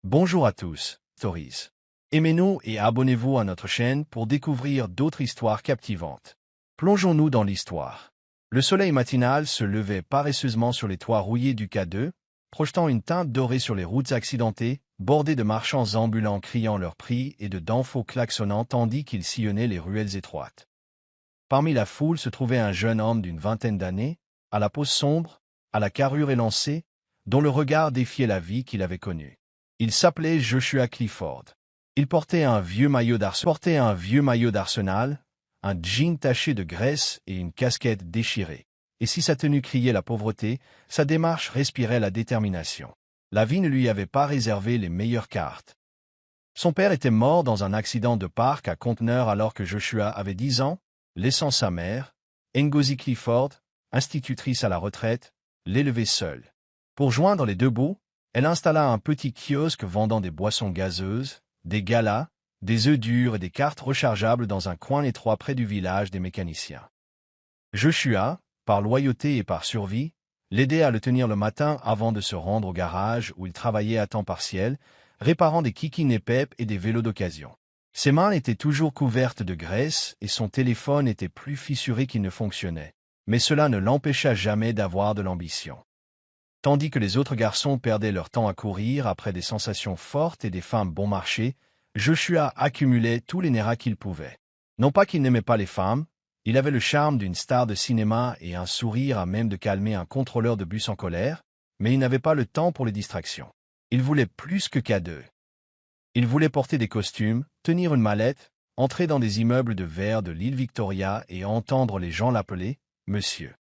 Bonjour à tous, Stories. Aimez-nous et abonnez-vous à notre chaîne pour découvrir d'autres histoires captivantes. Plongeons-nous dans l'histoire. Le soleil matinal se levait paresseusement sur les toits rouillés du K2, projetant une teinte dorée sur les routes accidentées, bordées de marchands ambulants criant leurs prix et de danfos klaxonnant tandis qu'ils sillonnaient les ruelles étroites. Parmi la foule se trouvait un jeune homme d'une vingtaine d'années, à la peau sombre, à la carrure élancée, dont le regard défiait la vie qu'il avait connue. Il s'appelait Joshua Clifford. Il portait un vieux maillot d'Arsenal, un jean taché de graisse et une casquette déchirée. Et si sa tenue criait la pauvreté, sa démarche respirait la détermination. La vie ne lui avait pas réservé les meilleures cartes. Son père était mort dans un accident de parc à conteneurs alors que Joshua avait 10 ans, laissant sa mère, Ngozi Clifford, institutrice à la retraite, l'élever seule. Pour joindre les deux bouts, elle installa un petit kiosque vendant des boissons gazeuses, des galas, des œufs durs et des cartes rechargeables dans un coin étroit près du village des mécaniciens. Joshua, par loyauté et par survie, l'aidait à le tenir le matin avant de se rendre au garage où il travaillait à temps partiel, réparant des kiki-népep et des vélos d'occasion. Ses mains étaient toujours couvertes de graisse et son téléphone était plus fissuré qu'il ne fonctionnait, mais cela ne l'empêcha jamais d'avoir de l'ambition. Tandis que les autres garçons perdaient leur temps à courir après des sensations fortes et des femmes bon marché, Joshua accumulait tous les néras qu'il pouvait. Non pas qu'il n'aimait pas les femmes, il avait le charme d'une star de cinéma et un sourire à même de calmer un contrôleur de bus en colère, mais il n'avait pas le temps pour les distractions. Il voulait plus que K2. Il voulait porter des costumes, tenir une mallette, entrer dans des immeubles de verre de l'île Victoria et entendre les gens l'appeler « Monsieur ».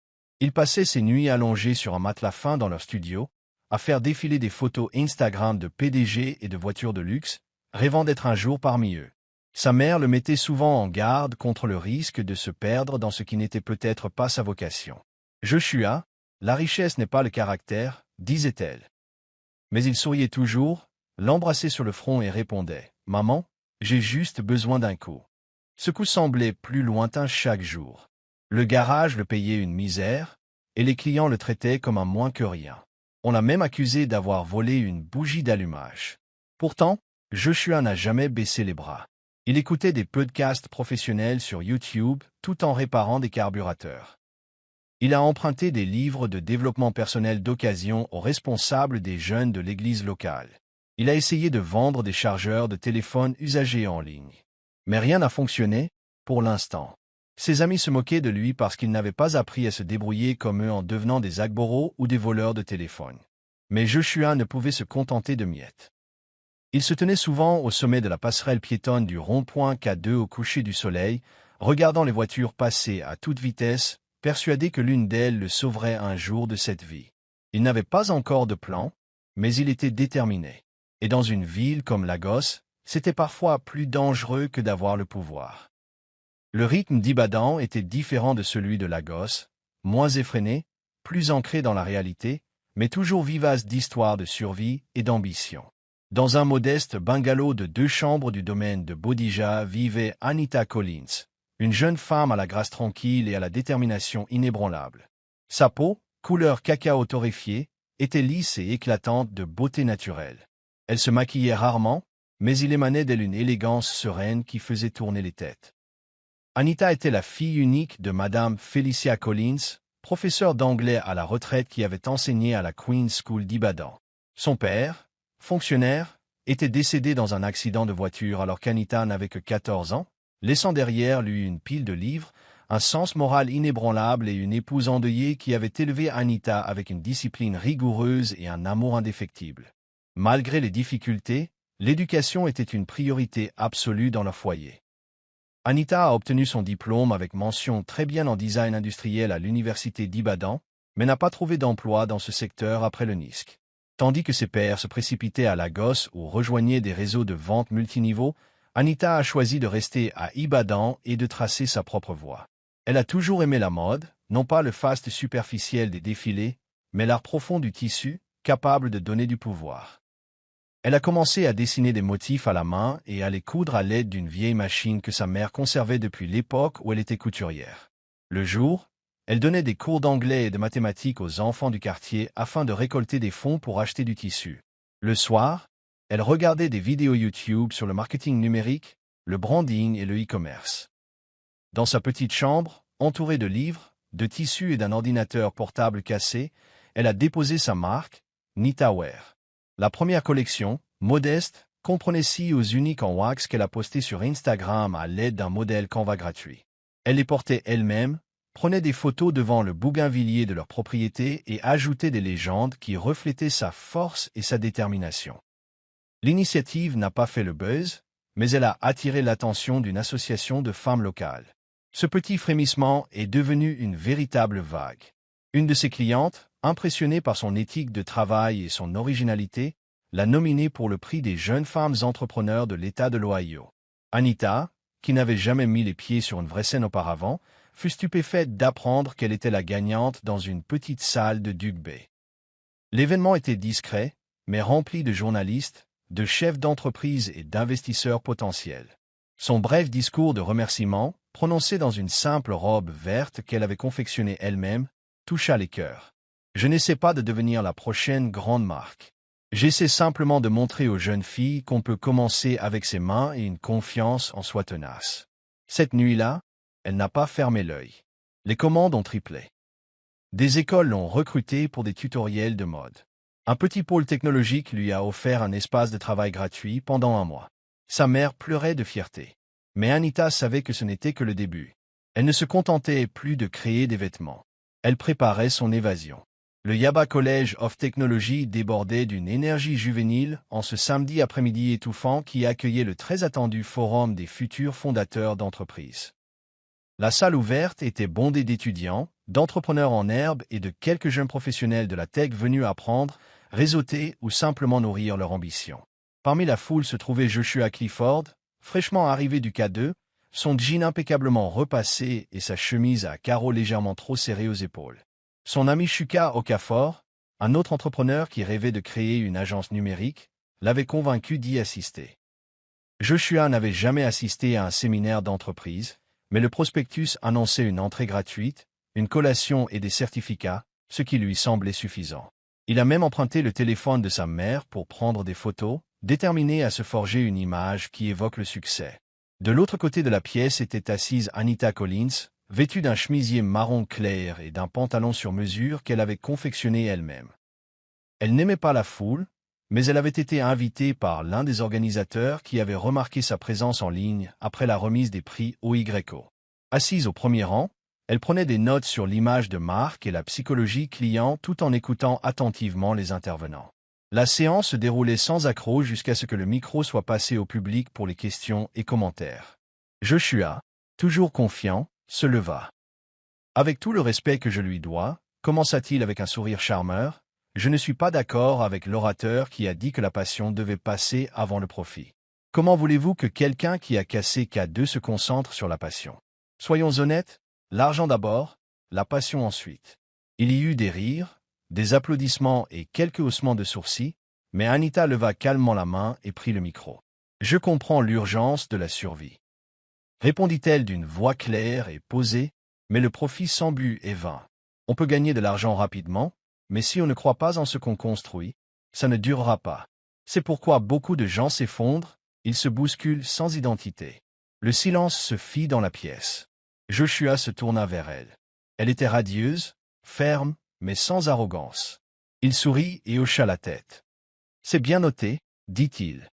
Il passait ses nuits allongés sur un matelas fin dans leur studio, à faire défiler des photos Instagram de PDG et de voitures de luxe, rêvant d'être un jour parmi eux. Sa mère le mettait souvent en garde contre le risque de se perdre dans ce qui n'était peut-être pas sa vocation. Joshua, la richesse n'est pas le caractère, disait-elle. Mais il souriait toujours, l'embrassait sur le front et répondait « Maman, j'ai juste besoin d'un coup ». Ce coup semblait plus lointain chaque jour. Le garage le payait une misère, et les clients le traitaient comme un moins que rien. On l'a même accusé d'avoir volé une bougie d'allumage. Pourtant, Joshua n'a jamais baissé les bras. Il écoutait des podcasts professionnels sur YouTube tout en réparant des carburateurs. Il a emprunté des livres de développement personnel d'occasion aux responsables des jeunes de l'église locale. Il a essayé de vendre des chargeurs de téléphone usagés en ligne. Mais rien n'a fonctionné, pour l'instant. Ses amis se moquaient de lui parce qu'il n'avait pas appris à se débrouiller comme eux en devenant des agboros ou des voleurs de téléphone. Mais Joshua ne pouvait se contenter de miettes. Il se tenait souvent au sommet de la passerelle piétonne du rond-point K2 au coucher du soleil, regardant les voitures passer à toute vitesse, persuadé que l'une d'elles le sauverait un jour de cette vie. Il n'avait pas encore de plan, mais il était déterminé. Et dans une ville comme Lagos, c'était parfois plus dangereux que d'avoir le pouvoir. Le rythme d'Ibadan était différent de celui de Lagos, moins effréné, plus ancré dans la réalité, mais toujours vivace d'histoires de survie et d'ambition. Dans un modeste bungalow de 2 chambres du domaine de Bodija vivait Anita Collins, une jeune femme à la grâce tranquille et à la détermination inébranlable. Sa peau, couleur cacao torréfié, était lisse et éclatante de beauté naturelle. Elle se maquillait rarement, mais il émanait d'elle une élégance sereine qui faisait tourner les têtes. Anita était la fille unique de Madame Felicia Collins, professeure d'anglais à la retraite qui avait enseigné à la Queen's School d'Ibadan. Son père, fonctionnaire, était décédé dans un accident de voiture alors qu'Anita n'avait que 14 ans, laissant derrière lui une pile de livres, un sens moral inébranlable et une épouse endeuillée qui avait élevé Anita avec une discipline rigoureuse et un amour indéfectible. Malgré les difficultés, l'éducation était une priorité absolue dans leur foyer. Anita a obtenu son diplôme avec mention très bien en design industriel à l'université d'Ibadan, mais n'a pas trouvé d'emploi dans ce secteur après le NISC. Tandis que ses pairs se précipitaient à Lagos ou rejoignaient des réseaux de vente multiniveaux, Anita a choisi de rester à Ibadan et de tracer sa propre voie. Elle a toujours aimé la mode, non pas le faste superficiel des défilés, mais l'art profond du tissu, capable de donner du pouvoir. Elle a commencé à dessiner des motifs à la main et à les coudre à l'aide d'une vieille machine que sa mère conservait depuis l'époque où elle était couturière. Le jour, elle donnait des cours d'anglais et de mathématiques aux enfants du quartier afin de récolter des fonds pour acheter du tissu. Le soir, Elle regardait des vidéos YouTube sur le marketing numérique, le branding et le e-commerce. Dans sa petite chambre, entourée de livres, de tissus et d'un ordinateur portable cassé, elle a déposé sa marque, Nitaware. La première collection, modeste, comprenait 6 os uniques en wax qu'elle a postés sur Instagram à l'aide d'un modèle Canva gratuit. Elle les portait elle-même, prenait des photos devant le bougainvillier de leur propriété et ajoutait des légendes qui reflétaient sa force et sa détermination. L'initiative n'a pas fait le buzz, mais elle a attiré l'attention d'une association de femmes locales. Ce petit frémissement est devenu une véritable vague. Une de ses clientes, impressionnée par son éthique de travail et son originalité, l'a nominée pour le prix des jeunes femmes entrepreneurs de l'État de l'Ohio. Anita, qui n'avait jamais mis les pieds sur une vraie scène auparavant, fut stupéfaite d'apprendre qu'elle était la gagnante dans une petite salle de Duke Bay. L'événement était discret, mais rempli de journalistes, de chefs d'entreprise et d'investisseurs potentiels. Son bref discours de remerciement, prononcé dans une simple robe verte qu'elle avait confectionnée elle-même, toucha les cœurs. Je n'essaie pas de devenir la prochaine grande marque. J'essaie simplement de montrer aux jeunes filles qu'on peut commencer avec ses mains et une confiance en soi tenace. Cette nuit-là, elle n'a pas fermé l'œil. Les commandes ont triplé. Des écoles l'ont recrutée pour des tutoriels de mode. Un petit pôle technologique lui a offert un espace de travail gratuit pendant un mois. Sa mère pleurait de fierté. Mais Anita savait que ce n'était que le début. Elle ne se contentait plus de créer des vêtements. Elle préparait son évasion. Le Yaba College of Technology débordait d'une énergie juvénile en ce samedi après-midi étouffant qui accueillait le très attendu forum des futurs fondateurs d'entreprises. La salle ouverte était bondée d'étudiants, d'entrepreneurs en herbe et de quelques jeunes professionnels de la tech venus apprendre, réseauter ou simplement nourrir leur ambition. Parmi la foule se trouvait Joshua Clifford, fraîchement arrivé du K2, son jean impeccablement repassé et sa chemise à carreaux légèrement trop serrée aux épaules. Son ami Shuka Okafor, un autre entrepreneur qui rêvait de créer une agence numérique, l'avait convaincu d'y assister. Joshua n'avait jamais assisté à un séminaire d'entreprise, mais le prospectus annonçait une entrée gratuite, une collation et des certificats, ce qui lui semblait suffisant. Il a même emprunté le téléphone de sa mère pour prendre des photos, déterminé à se forger une image qui évoque le succès. De l'autre côté de la pièce était assise Anita Collins, vêtue d'un chemisier marron clair et d'un pantalon sur mesure qu'elle avait confectionné elle-même. Elle n'aimait pas la foule, mais elle avait été invitée par l'un des organisateurs qui avait remarqué sa présence en ligne après la remise des prix OYO. Assise au premier rang, elle prenait des notes sur l'image de marque et la psychologie client tout en écoutant attentivement les intervenants. La séance se déroulait sans accroc jusqu'à ce que le micro soit passé au public pour les questions et commentaires. Joshua, toujours confiant, se leva. Avec tout le respect que je lui dois, commença-t-il avec un sourire charmeur, je ne suis pas d'accord avec l'orateur qui a dit que la passion devait passer avant le profit. Comment voulez-vous que quelqu'un qui a cassé K2 se concentre sur la passion? Soyons honnêtes, l'argent d'abord, la passion ensuite. Il y eut des rires, des applaudissements et quelques haussements de sourcils, mais Anita leva calmement la main et prit le micro. Je comprends l'urgence de la survie, répondit-elle d'une voix claire et posée, mais le profit sans but est vain. On peut gagner de l'argent rapidement, mais si on ne croit pas en ce qu'on construit, ça ne durera pas. C'est pourquoi beaucoup de gens s'effondrent, ils se bousculent sans identité. Le silence se fit dans la pièce. Joshua se tourna vers elle. Elle était radieuse, ferme, mais sans arrogance. Il sourit et hocha la tête. « C'est bien noté, » dit-il.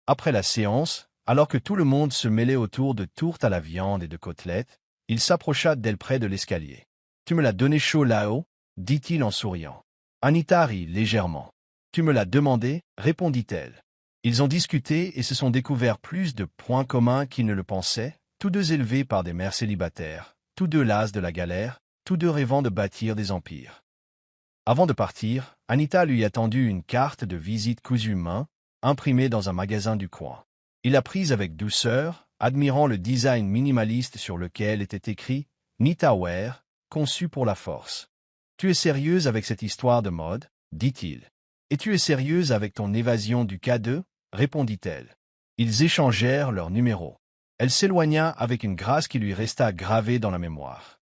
Après la séance, alors que tout le monde se mêlait autour de tourtes à la viande et de côtelettes, il s'approcha d'elle près de l'escalier. « Tu me l'as donné chaud là-haut » dit-il en souriant. Anita rit légèrement. « Tu me l'as demandé » répondit-elle. Ils ont discuté et se sont découverts plus de points communs qu'ils ne le pensaient, tous deux élevés par des mères célibataires, tous deux las de la galère, tous deux rêvant de bâtir des empires. Avant de partir, Anita lui a tendu une carte de visite cousue main, imprimée dans un magasin du coin. Il l'a prise avec douceur, admirant le design minimaliste sur lequel était écrit « Nitaware, conçu pour la force ». « Tu es sérieuse avec cette histoire de mode ?» dit-il. « Et tu es sérieuse avec ton évasion du K2 ?» répondit-elle. Ils échangèrent leurs numéros. Elle s'éloigna avec une grâce qui lui resta gravée dans la mémoire.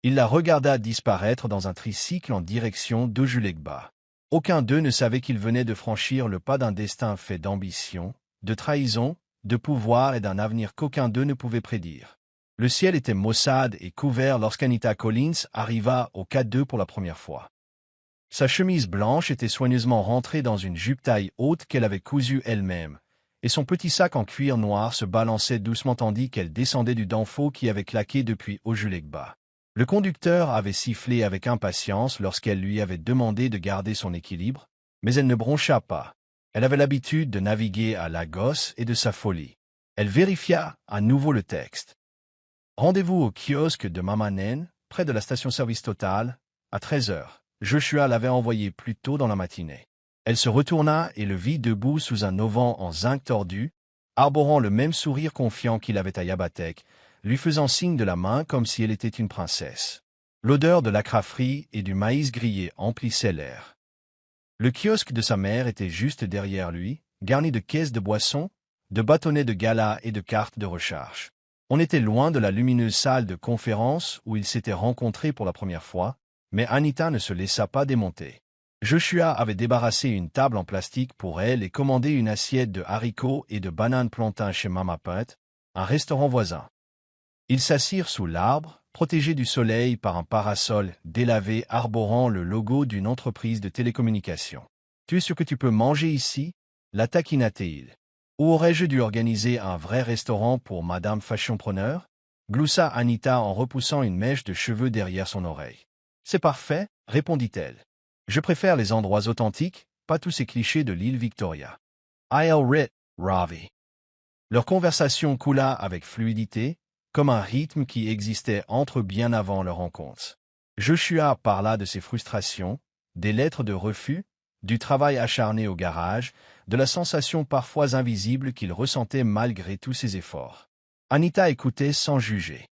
Il la regarda disparaître dans un tricycle en direction d'Ojulegba. Aucun d'eux ne savait qu'ils venaient de franchir le pas d'un destin fait d'ambition, de trahison, de pouvoir et d'un avenir qu'aucun d'eux ne pouvait prédire. Le ciel était maussade et couvert lorsqu'Anita Collins arriva au 4-2 pour la première fois. Sa chemise blanche était soigneusement rentrée dans une jupe taille haute qu'elle avait cousue elle-même, et son petit sac en cuir noir se balançait doucement tandis qu'elle descendait du danfo qui avait claqué depuis Ojulegba. Le conducteur avait sifflé avec impatience lorsqu'elle lui avait demandé de garder son équilibre, mais elle ne broncha pas. Elle avait l'habitude de naviguer à Lagos et de sa folie. Elle vérifia à nouveau le texte. Rendez-vous au kiosque de Mamanen, près de la station-service Total, à 13 heures. Joshua l'avait envoyé plus tôt dans la matinée. Elle se retourna et le vit debout sous un auvent en zinc tordu, arborant le même sourire confiant qu'il avait à Yabatek, lui faisant signe de la main comme si elle était une princesse. L'odeur de l'acra frit et du maïs grillé emplissait l'air. Le kiosque de sa mère était juste derrière lui, garni de caisses de boissons, de bâtonnets de gala et de cartes de recharge. On était loin de la lumineuse salle de conférence où ils s'étaient rencontrés pour la première fois, mais Anita ne se laissa pas démonter. Joshua avait débarrassé une table en plastique pour elle et commandé une assiette de haricots et de bananes plantains chez Mama Putt, un restaurant voisin. Ils s'assirent sous l'arbre, protégés du soleil par un parasol délavé arborant le logo d'une entreprise de télécommunications. « Tu es sûr que tu peux manger ici ?» la taquina-t-il. « Ou aurais-je dû organiser un vrai restaurant pour Madame Fashion-preneur ?» gloussa Anita en repoussant une mèche de cheveux derrière son oreille. « C'est parfait, répondit-elle. Je préfère les endroits authentiques, pas tous ces clichés de l'île Victoria. I'll writ, Ravi. » Leur conversation coula avec fluidité, comme un rythme qui existait entre eux bien avant leur rencontre. Joshua parla de ses frustrations, des lettres de refus, du travail acharné au garage, de la sensation parfois invisible qu'il ressentait malgré tous ses efforts. Anita écoutait sans juger.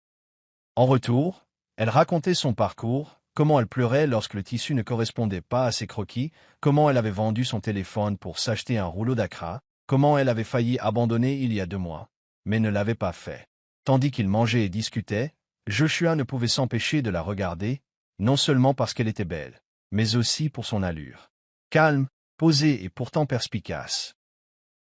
En retour, elle racontait son parcours, comment elle pleurait lorsque le tissu ne correspondait pas à ses croquis, comment elle avait vendu son téléphone pour s'acheter un rouleau d'acra, comment elle avait failli abandonner il y a 2 mois, mais ne l'avait pas fait. Tandis qu'ils mangeaient et discutaient, Joshua ne pouvait s'empêcher de la regarder, non seulement parce qu'elle était belle, mais aussi pour son allure. Calme, posée et pourtant perspicace.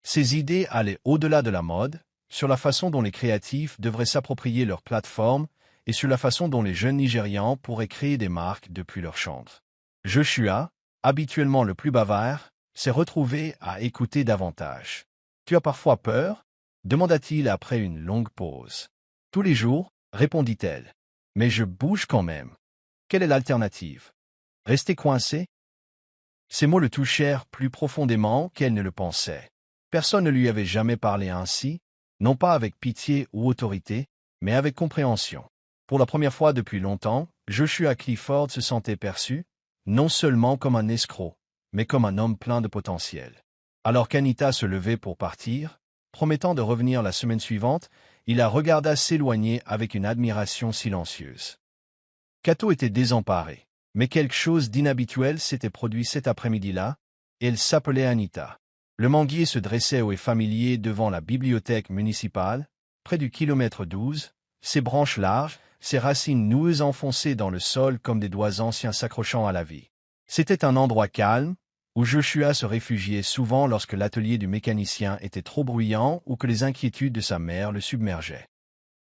Ses idées allaient au-delà de la mode, sur la façon dont les créatifs devraient s'approprier leur plateforme et sur la façon dont les jeunes Nigérians pourraient créer des marques depuis leur chambre. Joshua, habituellement le plus bavard, s'est retrouvé à écouter davantage. « Tu as parfois peur ?» demanda-t-il après une longue pause. « Tous les jours, répondit-elle. Mais je bouge quand même. Quelle est l'alternative? Rester coincé? » Ces mots le touchèrent plus profondément qu'elle ne le pensait. Personne ne lui avait jamais parlé ainsi, non pas avec pitié ou autorité, mais avec compréhension. Pour la première fois depuis longtemps, Joshua Clifford se sentait perçu, non seulement comme un escroc, mais comme un homme plein de potentiel. Alors qu'Anita se levait pour partir, promettant de revenir la semaine suivante, il la regarda s'éloigner avec une admiration silencieuse. Kato était désemparée, mais quelque chose d'inhabituel s'était produit cet après-midi-là, et elle s'appelait Anita. Le manguier se dressait au familier devant la bibliothèque municipale, près du kilomètre 12, ses branches larges, ses racines noueuses enfoncées dans le sol comme des doigts anciens s'accrochant à la vie. C'était un endroit calme, où Joshua se réfugiait souvent lorsque l'atelier du mécanicien était trop bruyant ou que les inquiétudes de sa mère le submergeaient.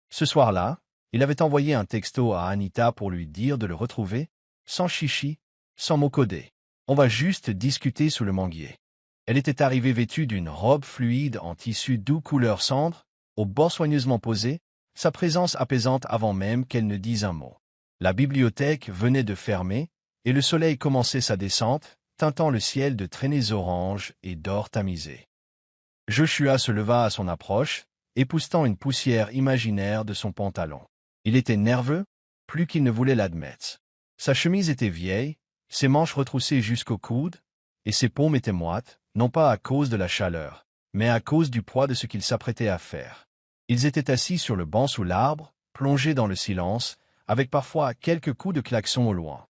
Ce soir-là, il avait envoyé un texto à Anita pour lui dire de le retrouver, sans chichi, sans mots codés. On va juste discuter sous le manguier. Elle était arrivée vêtue d'une robe fluide en tissu doux couleur cendre, aux bords soigneusement posés, sa présence apaisante avant même qu'elle ne dise un mot. La bibliothèque venait de fermer, et le soleil commençait sa descente, teintant le ciel de traînées oranges et d'or tamisé. Joshua se leva à son approche, époussetant une poussière imaginaire de son pantalon. Il était nerveux, plus qu'il ne voulait l'admettre. Sa chemise était vieille, ses manches retroussées jusqu'au coude, et ses paumes étaient moites, non pas à cause de la chaleur, mais à cause du poids de ce qu'il s'apprêtait à faire. Ils étaient assis sur le banc sous l'arbre, plongés dans le silence, avec parfois quelques coups de klaxon au loin.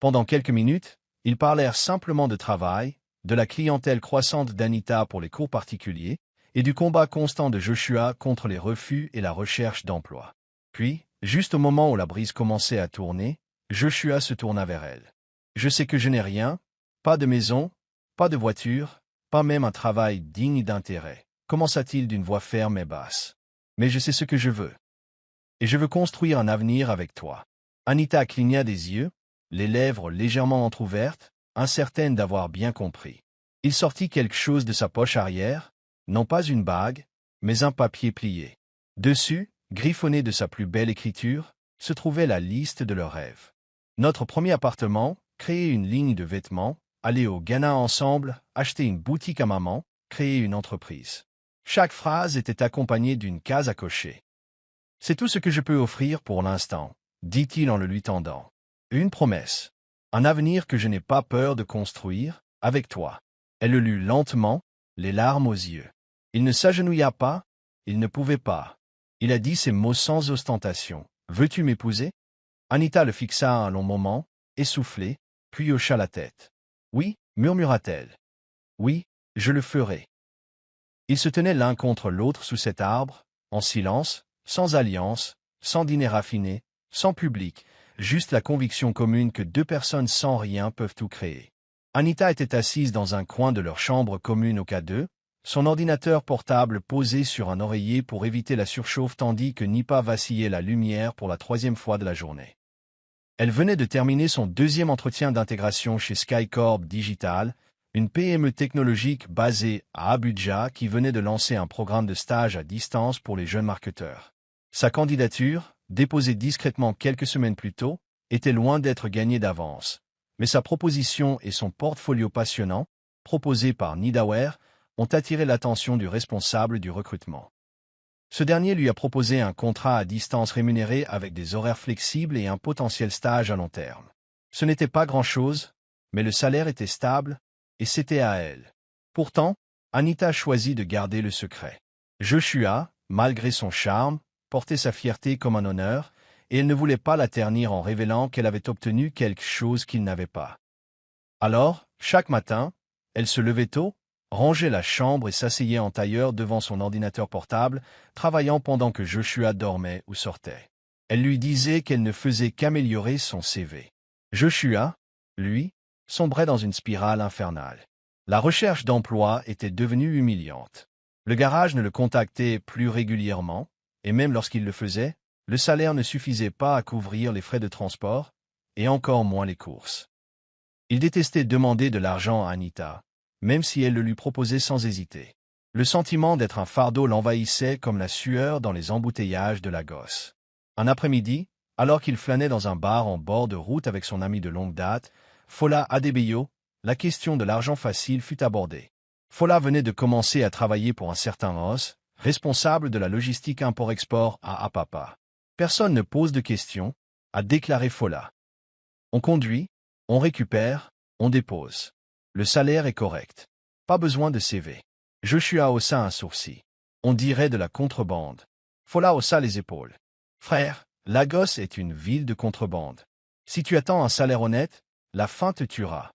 Pendant quelques minutes, ils parlèrent simplement de travail, de la clientèle croissante d'Anita pour les cours particuliers, et du combat constant de Joshua contre les refus et la recherche d'emploi. Puis, juste au moment où la brise commençait à tourner, Joshua se tourna vers elle. « Je sais que je n'ai rien, Pas de maison, pas de voiture, pas même un travail digne d'intérêt, commença-t-il d'une voix ferme et basse. Mais je sais ce que je veux. Et je veux construire un avenir avec toi. Anita cligna des yeux, les lèvres légèrement entr'ouvertes, incertaine d'avoir bien compris. Il sortit quelque chose de sa poche arrière, non pas une bague, mais un papier plié. Dessus, griffonné de sa plus belle écriture, se trouvait la liste de leurs rêves. Notre premier appartement, créer une ligne de vêtements, aller au Ghana ensemble, acheter une boutique à maman, créer une entreprise. Chaque phrase était accompagnée d'une case à cocher. C'est tout ce que je peux offrir pour l'instant, dit-il en le lui tendant. Une promesse. Un avenir que je n'ai pas peur de construire, avec toi. Elle le lut lentement, les larmes aux yeux. Il ne s'agenouilla pas, il ne pouvait pas. Il a dit ces mots sans ostentation. Veux-tu m'épouser? Anita le fixa un long moment, essoufflée, puis hocha la tête. Oui, murmura-t-elle. Oui, je le ferai. Ils se tenaient l'un contre l'autre sous cet arbre, en silence, sans alliance, sans dîner raffiné, sans public, juste la conviction commune que deux personnes sans rien peuvent tout créer. Anita était assise dans un coin de leur chambre commune au K2, son ordinateur portable posé sur un oreiller pour éviter la surchauffe tandis que Nipa vacillait la lumière pour la 3e fois de la journée. Elle venait de terminer son 2e entretien d'intégration chez SkyCorp Digital, une PME technologique basée à Abuja qui venait de lancer un programme de stage à distance pour les jeunes marketeurs. Sa candidature, déposée discrètement quelques semaines plus tôt, était loin d'être gagnée d'avance, mais sa proposition et son portfolio passionnant, proposé par Nidaware, ont attiré l'attention du responsable du recrutement. Ce dernier lui a proposé un contrat à distance rémunéré avec des horaires flexibles et un potentiel stage à long terme. Ce n'était pas grand-chose, mais le salaire était stable, et c'était à elle. Pourtant, Anita choisit de garder le secret. Joshua, malgré son charme, portait sa fierté comme un honneur, et elle ne voulait pas la ternir en révélant qu'elle avait obtenu quelque chose qu'il n'avait pas. Alors, chaque matin, elle se levait tôt, rangeait la chambre et s'asseyait en tailleur devant son ordinateur portable, travaillant pendant que Joshua dormait ou sortait. Elle lui disait qu'elle ne faisait qu'améliorer son CV. Joshua, lui, sombrait dans une spirale infernale. La recherche d'emploi était devenue humiliante. Le garage ne le contactait plus régulièrement, et même lorsqu'il le faisait, le salaire ne suffisait pas à couvrir les frais de transport, et encore moins les courses. Il détestait demander de l'argent à Anita, même si elle le lui proposait sans hésiter. Le sentiment d'être un fardeau l'envahissait comme la sueur dans les embouteillages de Lagos. Un après-midi, alors qu'il flânait dans un bar en bord de route avec son ami de longue date, Fola Adebayo, la question de l'argent facile fut abordée. Fola venait de commencer à travailler pour un certain Ross, responsable de la logistique import-export à Apapa. Personne ne pose de questions, a déclaré Fola. On conduit, on récupère, on dépose. Le salaire est correct. Pas besoin de CV. Joshua haussa un sourcil. On dirait de la contrebande. Fola haussa les épaules. Frère, Lagos est une ville de contrebande. Si tu attends un salaire honnête, la faim te tuera.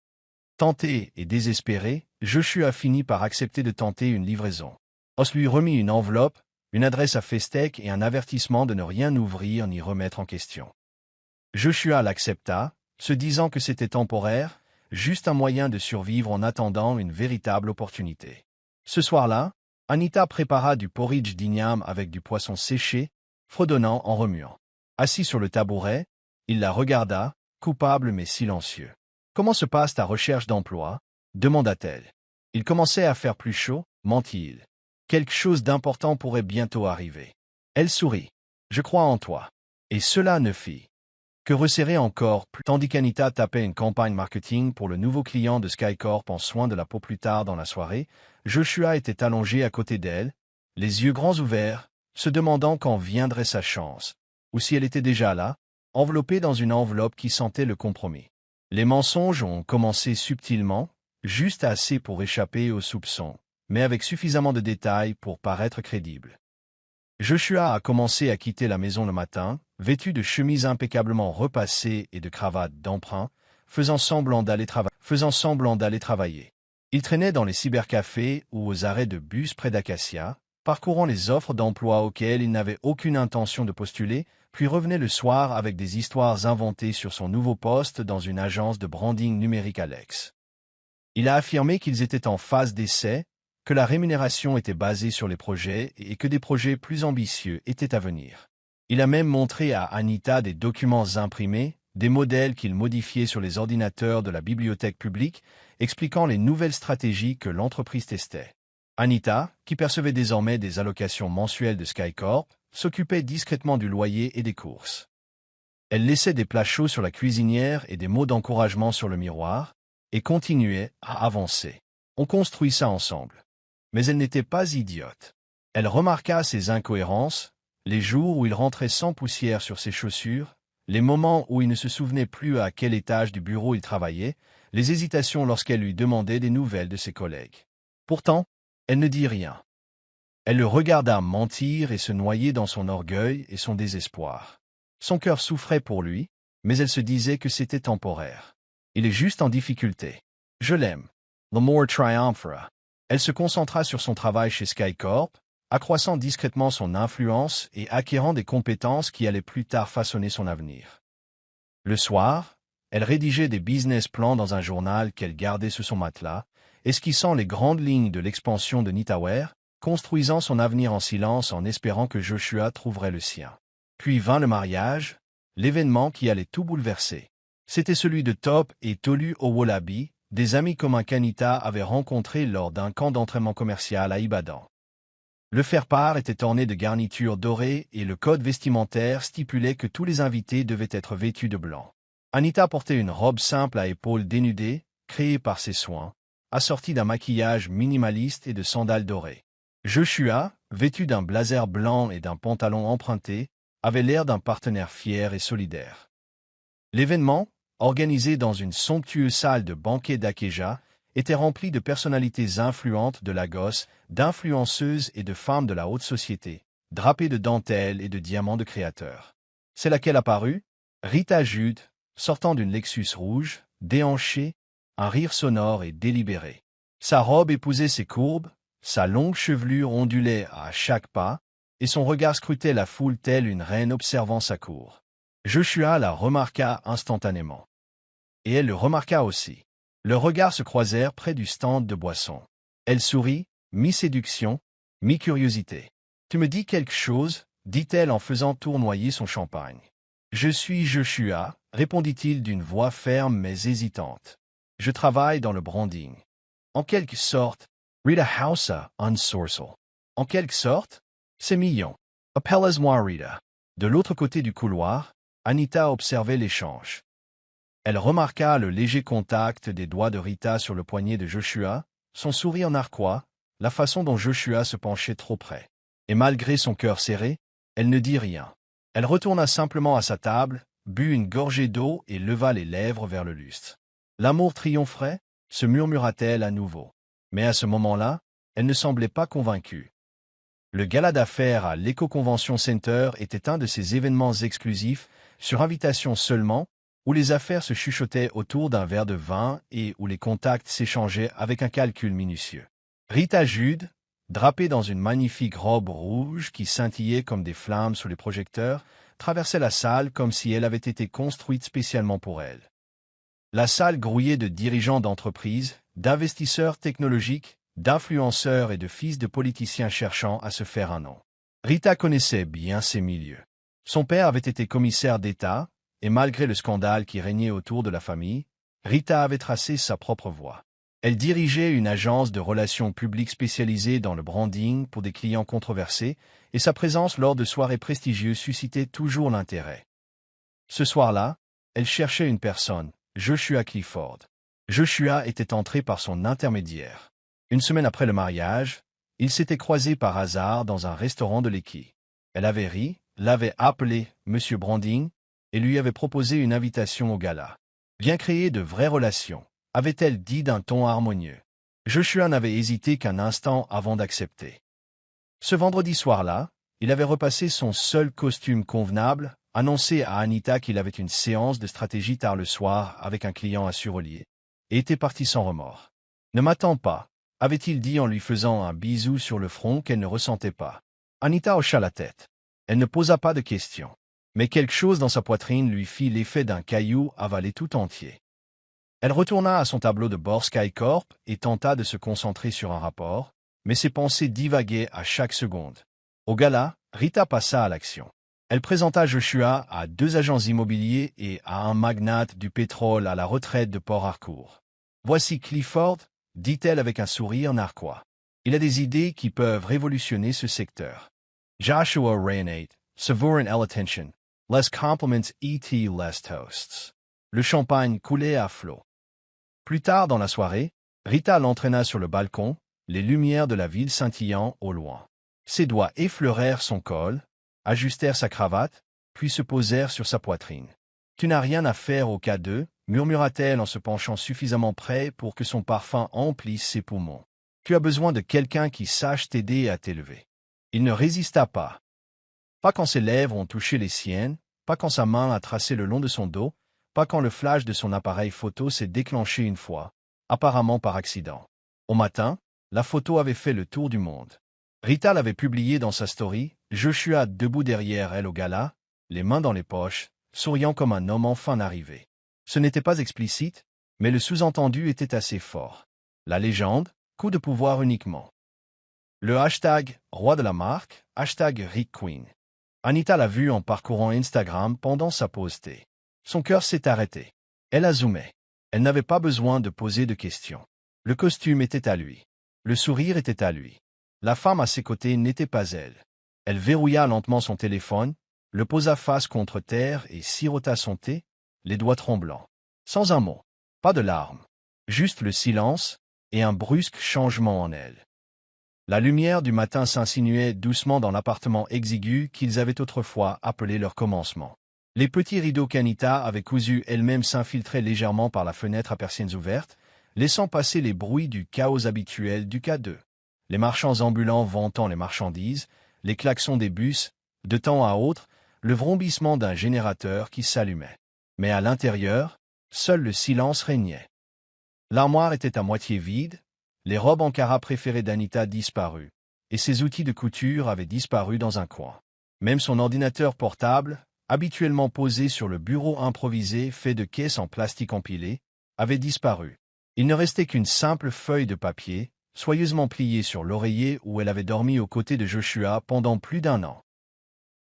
Tenté et désespéré, Joshua finit par accepter de tenter une livraison. Os lui remit une enveloppe, une adresse à Festec et un avertissement de ne rien ouvrir ni remettre en question. Joshua l'accepta, se disant que c'était temporaire, juste un moyen de survivre en attendant une véritable opportunité. Ce soir-là, Anita prépara du porridge d'igname avec du poisson séché, fredonnant en remuant. Assis sur le tabouret, il la regarda, coupable mais silencieux. « Comment se passe ta recherche d'emploi » demanda-t-elle. Il commençait à faire plus chaud, mentit-il. Quelque chose d'important pourrait bientôt arriver. Elle sourit. « Je crois en toi. » Et cela ne fit que resserrer encore plus, tandis qu'Anita tapait une campagne marketing pour le nouveau client de SkyCorp en soin de la peau plus tard dans la soirée, Joshua était allongé à côté d'elle, les yeux grands ouverts, se demandant quand viendrait sa chance, ou si elle était déjà là, enveloppée dans une enveloppe qui sentait le compromis. Les mensonges ont commencé subtilement, juste assez pour échapper aux soupçons, mais avec suffisamment de détails pour paraître crédible. Joshua a commencé à quitter la maison le matin, vêtu de chemises impeccablement repassées et de cravates d'emprunt, faisant semblant d'aller travailler. Il traînait dans les cybercafés ou aux arrêts de bus près d'Acacia, parcourant les offres d'emploi auxquelles il n'avait aucune intention de postuler, puis revenait le soir avec des histoires inventées sur son nouveau poste dans une agence de branding numérique Alex. Il a affirmé qu'ils étaient en phase d'essai, que la rémunération était basée sur les projets et que des projets plus ambitieux étaient à venir. Il a même montré à Anita des documents imprimés, des modèles qu'il modifiait sur les ordinateurs de la bibliothèque publique, expliquant les nouvelles stratégies que l'entreprise testait. Anita, qui percevait désormais des allocations mensuelles de SkyCorp, s'occupait discrètement du loyer et des courses. Elle laissait des plats chauds sur la cuisinière et des mots d'encouragement sur le miroir, et continuait à avancer. On construit ça ensemble. Mais elle n'était pas idiote. Elle remarqua ses incohérences, les jours où il rentrait sans poussière sur ses chaussures, les moments où il ne se souvenait plus à quel étage du bureau il travaillait, les hésitations lorsqu'elle lui demandait des nouvelles de ses collègues. Pourtant, elle ne dit rien. Elle le regarda mentir et se noyer dans son orgueil et son désespoir. Son cœur souffrait pour lui, mais elle se disait que c'était temporaire. Il est juste en difficulté. Je l'aime. L'amour triomphera. Elle se concentra sur son travail chez SkyCorp, accroissant discrètement son influence et acquérant des compétences qui allaient plus tard façonner son avenir. Le soir, elle rédigeait des business plans dans un journal qu'elle gardait sous son matelas, esquissant les grandes lignes de l'expansion de Knitwear, construisant son avenir en silence en espérant que Joshua trouverait le sien. Puis vint le mariage, l'événement qui allait tout bouleverser. C'était celui de Top et Tolu au Wallaby, des amis communs qu'Anita avait rencontrés lors d'un camp d'entraînement commercial à Ibadan. Le faire-part était orné de garnitures dorées et le code vestimentaire stipulait que tous les invités devaient être vêtus de blanc. Anita portait une robe simple à épaules dénudées, créée par ses soins, assortie d'un maquillage minimaliste et de sandales dorées. Joshua, vêtu d'un blazer blanc et d'un pantalon emprunté, avait l'air d'un partenaire fier et solidaire. L'événement, organisé dans une somptueuse salle de banquet d'Akeja, était rempli de personnalités influentes de Lagos, d'influenceuses et de femmes de la haute société, drapées de dentelles et de diamants de créateurs. C'est laquelle apparut? Rita Jude, sortant d'une Lexus rouge, déhanchée, un rire sonore et délibéré. Sa robe épousait ses courbes, sa longue chevelure ondulait à chaque pas, et son regard scrutait la foule telle une reine observant sa cour. Joshua la remarqua instantanément. Et elle le remarqua aussi. Leurs regards se croisèrent près du stand de boissons. Elle sourit, mi-séduction, mi-curiosité. « Tu me dis quelque chose ?» dit-elle en faisant tournoyer son champagne. « Je suis Joshua » répondit-il d'une voix ferme mais hésitante. « Je travaille dans le branding. » En quelque sorte, Rita Hausa, un sorcel. En quelque sorte, c'est mignon. Appelle-moi Rita. De l'autre côté du couloir, Anita observait l'échange. Elle remarqua le léger contact des doigts de Rita sur le poignet de Joshua, son sourire narquois, la façon dont Joshua se penchait trop près. Et malgré son cœur serré, elle ne dit rien. Elle retourna simplement à sa table, but une gorgée d'eau et leva les lèvres vers le lustre. L'amour triompherait, se murmura-t-elle à nouveau. Mais à ce moment-là, elle ne semblait pas convaincue. Le gala d'affaires à l'Eco-Convention Center était un de ces événements exclusifs, sur invitation seulement, où les affaires se chuchotaient autour d'un verre de vin et où les contacts s'échangeaient avec un calcul minutieux. Rita Jude, drapée dans une magnifique robe rouge qui scintillait comme des flammes sous les projecteurs, traversait la salle comme si elle avait été construite spécialement pour elle. La salle grouillait de dirigeants d'entreprises, d'investisseurs technologiques, d'influenceurs et de fils de politiciens cherchant à se faire un nom. Rita connaissait bien ces milieux. Son père avait été commissaire d'État, et malgré le scandale qui régnait autour de la famille, Rita avait tracé sa propre voie. Elle dirigeait une agence de relations publiques spécialisée dans le branding pour des clients controversés, et sa présence lors de soirées prestigieuses suscitait toujours l'intérêt. Ce soir-là, elle cherchait une personne, Joshua Clifford. Joshua était entré par son intermédiaire. Une semaine après le mariage, ils s'étaient croisés par hasard dans un restaurant de Lekki. Elle avait ri, l'avait appelé Monsieur Branding, et lui avait proposé une invitation au gala. Bien créer de vraies relations, avait-elle dit d'un ton harmonieux. Joshua n'avait hésité qu'un instant avant d'accepter. Ce vendredi soir-là, il avait repassé son seul costume convenable, annoncé à Anita qu'il avait une séance de stratégie tard le soir avec un client assurolier, et était parti sans remords. « Ne m'attends pas », avait-il dit en lui faisant un bisou sur le front qu'elle ne ressentait pas. Anita hocha la tête. Elle ne posa pas de questions. Mais quelque chose dans sa poitrine lui fit l'effet d'un caillou avalé tout entier. Elle retourna à son tableau de bord SkyCorp et tenta de se concentrer sur un rapport, mais ses pensées divaguaient à chaque seconde. Au gala, Rita passa à l'action. Elle présenta Joshua à 2 agents immobiliers et à un magnate du pétrole à la retraite de Port Harcourt. « Voici Clifford », dit-elle avec un sourire narquois. « Il a des idées qui peuvent révolutionner ce secteur. » Joshua Reynate, Savour and attention. Less compliments et less toasts. Le champagne coulait à flots. Plus tard dans la soirée, Rita l'entraîna sur le balcon, les lumières de la ville scintillant au loin. Ses doigts effleurèrent son col, ajustèrent sa cravate, puis se posèrent sur sa poitrine. « Tu n'as rien à faire au cas d'eux, murmura-t-elle en se penchant suffisamment près pour que son parfum emplisse ses poumons. Tu as besoin de quelqu'un qui sache t'aider à t'élever. Il ne résista pas. Pas quand ses lèvres ont touché les siennes, pas quand sa main a tracé le long de son dos, pas quand le flash de son appareil photo s'est déclenché une fois, apparemment par accident. Au matin, la photo avait fait le tour du monde. Rita l'avait publiée dans sa story, Joshua debout derrière elle au gala, les mains dans les poches, souriant comme un homme enfin arrivé. Ce n'était pas explicite, mais le sous-entendu était assez fort. La légende, coup de pouvoir uniquement. Le hashtag roi de la marque, hashtag Rick Queen. Anita l'a vu en parcourant Instagram pendant sa pause thé. Son cœur s'est arrêté. Elle a zoomé. Elle n'avait pas besoin de poser de questions. Le costume était à lui. Le sourire était à lui. La femme à ses côtés n'était pas elle. Elle verrouilla lentement son téléphone, le posa face contre terre et sirota son thé, les doigts tremblants. Sans un mot. Pas de larmes. Juste le silence et un brusque changement en elle. La lumière du matin s'insinuait doucement dans l'appartement exigu qu'ils avaient autrefois appelé leur commencement. Les petits rideaux qu'Anita avait cousus elle-même s'infiltraient légèrement par la fenêtre à persiennes ouvertes, laissant passer les bruits du chaos habituel du K2. Les marchands ambulants vantant les marchandises, les klaxons des bus, de temps à autre, le vrombissement d'un générateur qui s'allumait. Mais à l'intérieur, seul le silence régnait. L'armoire était à moitié vide, les robes en cara préférées d'Anita disparues, et ses outils de couture avaient disparu dans un coin. Même son ordinateur portable, habituellement posé sur le bureau improvisé fait de caisses en plastique empilé, avait disparu. Il ne restait qu'une simple feuille de papier, soigneusement pliée sur l'oreiller où elle avait dormi aux côtés de Joshua pendant plus d'1 an.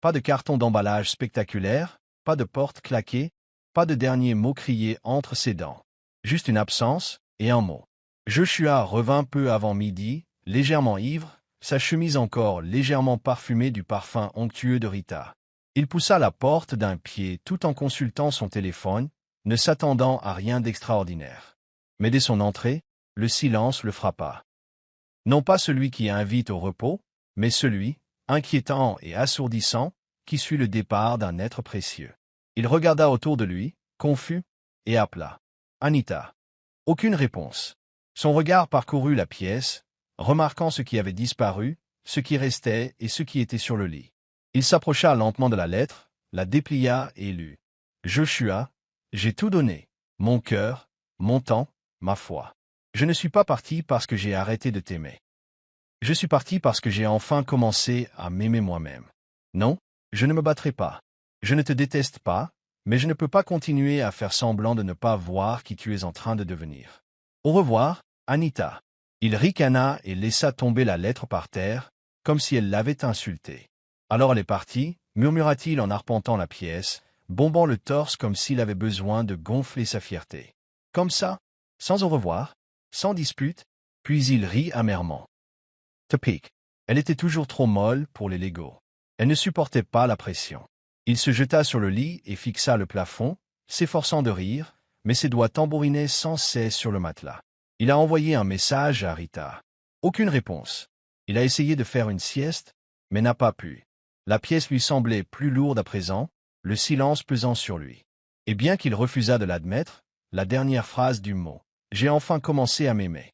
Pas de carton d'emballage spectaculaire, pas de porte claquée, pas de dernier mot crié entre ses dents. Juste une absence et un mot. Joshua revint peu avant midi, légèrement ivre, sa chemise encore légèrement parfumée du parfum onctueux de Rita. Il poussa la porte d'un pied tout en consultant son téléphone, ne s'attendant à rien d'extraordinaire. Mais dès son entrée, le silence le frappa. Non pas celui qui invite au repos, mais celui, inquiétant et assourdissant, qui suit le départ d'un être précieux. Il regarda autour de lui, confus, et appela. « Anita !» Aucune réponse. Son regard parcourut la pièce, remarquant ce qui avait disparu, ce qui restait et ce qui était sur le lit. Il s'approcha lentement de la lettre, la déplia et lut. « Joshua, j'ai tout donné, mon cœur, mon temps, ma foi. Je ne suis pas parti parce que j'ai arrêté de t'aimer. Je suis parti parce que j'ai enfin commencé à m'aimer moi-même. Non, je ne me battrai pas. Je ne te déteste pas, mais je ne peux pas continuer à faire semblant de ne pas voir qui tu es en train de devenir. Au revoir, Anita. » Il ricana et laissa tomber la lettre par terre, comme si elle l'avait insulté. « Alors elle est partie » murmura-t-il en arpentant la pièce, bombant le torse comme s'il avait besoin de gonfler sa fierté. Comme ça, sans au revoir, sans dispute, puis il rit amèrement. Topic. Elle était toujours trop molle pour les Legos. Elle ne supportait pas la pression. Il se jeta sur le lit et fixa le plafond, s'efforçant de rire, mais ses doigts tambourinaient sans cesse sur le matelas. Il a envoyé un message à Rita. Aucune réponse. Il a essayé de faire une sieste, mais n'a pas pu. La pièce lui semblait plus lourde à présent, le silence pesant sur lui. Et bien qu'il refusât de l'admettre, la dernière phrase du mot « J'ai enfin commencé à m'aimer »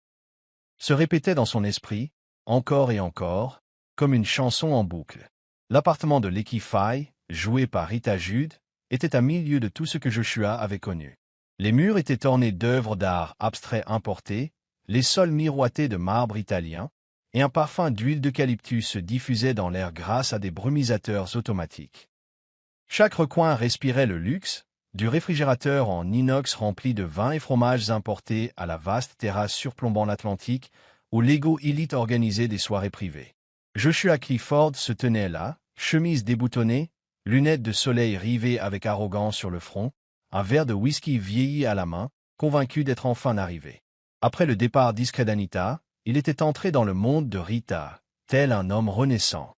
se répétait dans son esprit, encore et encore, comme une chanson en boucle. L'appartement de Lecky Fay, joué par Rita Jude, était à milieu de tout ce que Joshua avait connu. Les murs étaient ornés d'œuvres d'art abstraits importées, les sols miroitaient de marbre italien, et un parfum d'huile d'eucalyptus se diffusait dans l'air grâce à des brumisateurs automatiques. Chaque recoin respirait le luxe, Du réfrigérateur en inox rempli de vins et fromages importés à la vaste terrasse surplombant l'Atlantique, où Lego Elite organisait des soirées privées. Joshua Clifford se tenait là, chemise déboutonnée, lunettes de soleil rivées avec arrogance sur le front, un verre de whisky vieilli à la main, convaincu d'être enfin arrivé. Après le départ discret d'Anita, il était entré dans le monde de Rita, tel un homme renaissant.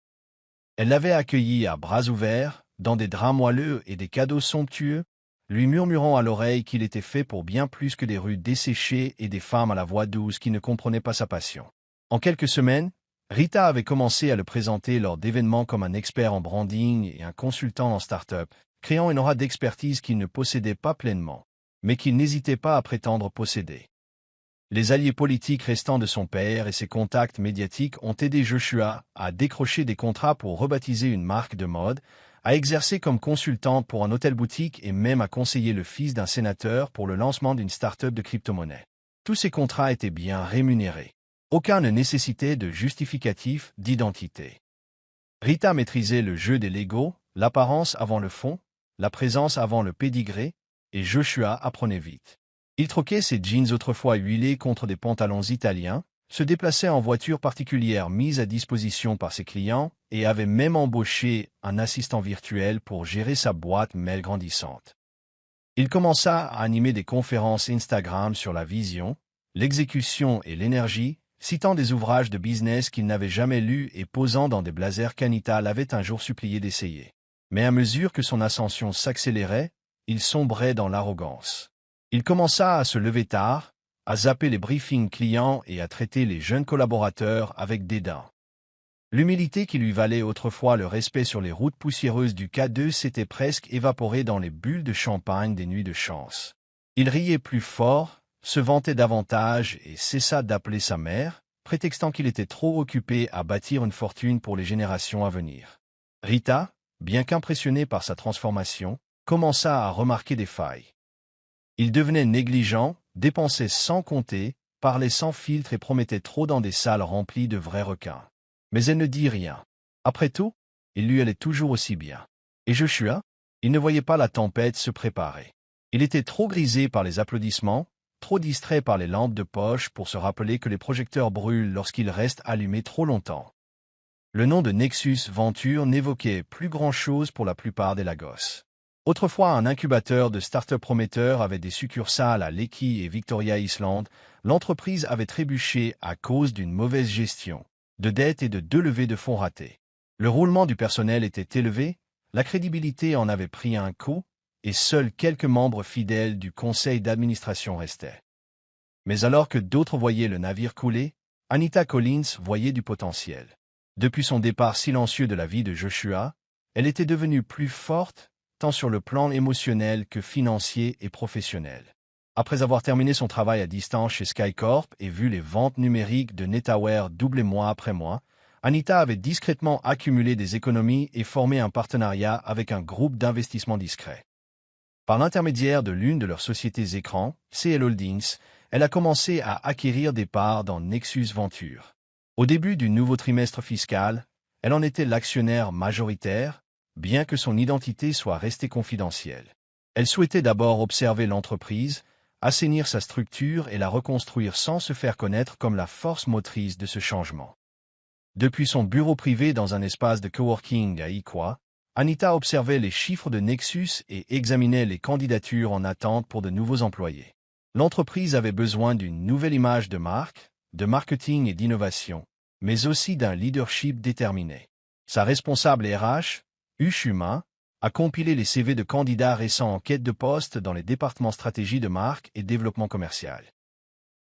Elle l'avait accueilli à bras ouverts, dans des draps moelleux et des cadeaux somptueux, lui murmurant à l'oreille qu'il était fait pour bien plus que des rues desséchées et des femmes à la voix douce qui ne comprenaient pas sa passion. En quelques semaines, Rita avait commencé à le présenter lors d'événements comme un expert en branding et un consultant en start-up, créant une aura d'expertise qu'il ne possédait pas pleinement, mais qu'il n'hésitait pas à prétendre posséder. Les alliés politiques restants de son père et ses contacts médiatiques ont aidé Joshua à décrocher des contrats pour rebaptiser une marque de mode, à exercer comme consultante pour un hôtel-boutique et même à conseiller le fils d'un sénateur pour le lancement d'une start-up de crypto-monnaie. Tous ces contrats étaient bien rémunérés. Aucun ne nécessitait de justificatif d'identité. Rita maîtrisait le jeu des Legos, l'apparence avant le fond, la présence avant le pédigré, et Joshua apprenait vite. Il troquait ses jeans autrefois huilés contre des pantalons italiens, se déplaçait en voiture particulière mise à disposition par ses clients et avait même embauché un assistant virtuel pour gérer sa boîte mail grandissante. Il commença à animer des conférences Instagram sur la vision, l'exécution et l'énergie, citant des ouvrages de business qu'il n'avait jamais lus et posant dans des blazers qu'Anita l'avait un jour supplié d'essayer. Mais à mesure que son ascension s'accélérait, il sombrait dans l'arrogance. Il commença à se lever tard, à zapper les briefings clients et à traiter les jeunes collaborateurs avec dédain. L'humilité qui lui valait autrefois le respect sur les routes poussiéreuses du K2 s'était presque évaporée dans les bulles de champagne des nuits de chance. Il riait plus fort, se vantait davantage et cessa d'appeler sa mère, prétextant qu'il était trop occupé à bâtir une fortune pour les générations à venir. Rita, bien qu'impressionnée par sa transformation, commença à remarquer des failles. Il devenait négligent, dépensait sans compter, parlait sans filtre et promettait trop dans des salles remplies de vrais requins. Mais elle ne dit rien. Après tout, il lui allait toujours aussi bien. Et Joshua? Il ne voyait pas la tempête se préparer. Il était trop grisé par les applaudissements, trop distrait par les lampes de poche pour se rappeler que les projecteurs brûlent lorsqu'ils restent allumés trop longtemps. Le nom de Nexus Venture n'évoquait plus grand-chose pour la plupart des Lagos. Autrefois un incubateur de start-up prometteurs avait des succursales à Lekki et Victoria Island, l'entreprise avait trébuché à cause d'une mauvaise gestion, de dettes et de 2 levées de fonds ratées. Le roulement du personnel était élevé, la crédibilité en avait pris un coup, et seuls quelques membres fidèles du conseil d'administration restaient. Mais alors que d'autres voyaient le navire couler, Anita Collins voyait du potentiel. Depuis son départ silencieux de la vie de Joshua, elle était devenue plus forte, tant sur le plan émotionnel que financier et professionnel. Après avoir terminé son travail à distance chez SkyCorp et vu les ventes numériques de NetAware doubler mois après mois, Anita avait discrètement accumulé des économies et formé un partenariat avec un groupe d'investissement discret. Par l'intermédiaire de l'une de leurs sociétés écrans, CL Holdings, elle a commencé à acquérir des parts dans Nexus Venture. Au début du nouveau trimestre fiscal, elle en était l'actionnaire majoritaire, bien que son identité soit restée confidentielle. Elle souhaitait d'abord observer l'entreprise, assainir sa structure et la reconstruire sans se faire connaître comme la force motrice de ce changement. Depuis son bureau privé dans un espace de coworking à Ikwa, Anita observait les chiffres de Nexus et examinait les candidatures en attente pour de nouveaux employés. L'entreprise avait besoin d'une nouvelle image de marque, de marketing et d'innovation, mais aussi d'un leadership déterminé. Sa responsable RH, Ushuma, a compilé les CV de candidats récents en quête de poste dans les départements stratégie de marque et développement commercial.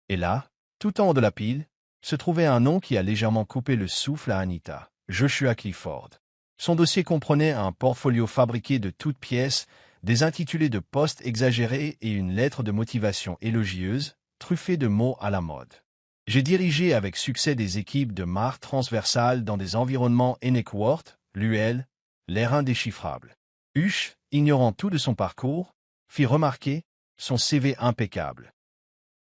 Et là, tout en haut de la pile, se trouvait un nom qui a légèrement coupé le souffle à Anita, Joshua Clifford. Son dossier comprenait un portfolio fabriqué de toutes pièces, des intitulés de postes exagérés et une lettre de motivation élogieuse, truffée de mots à la mode. J'ai dirigé avec succès des équipes de marque transversales dans des environnements Eneckworth, Luel, l'air indéchiffrable. Hush, ignorant tout de son parcours, fit remarquer son CV impeccable.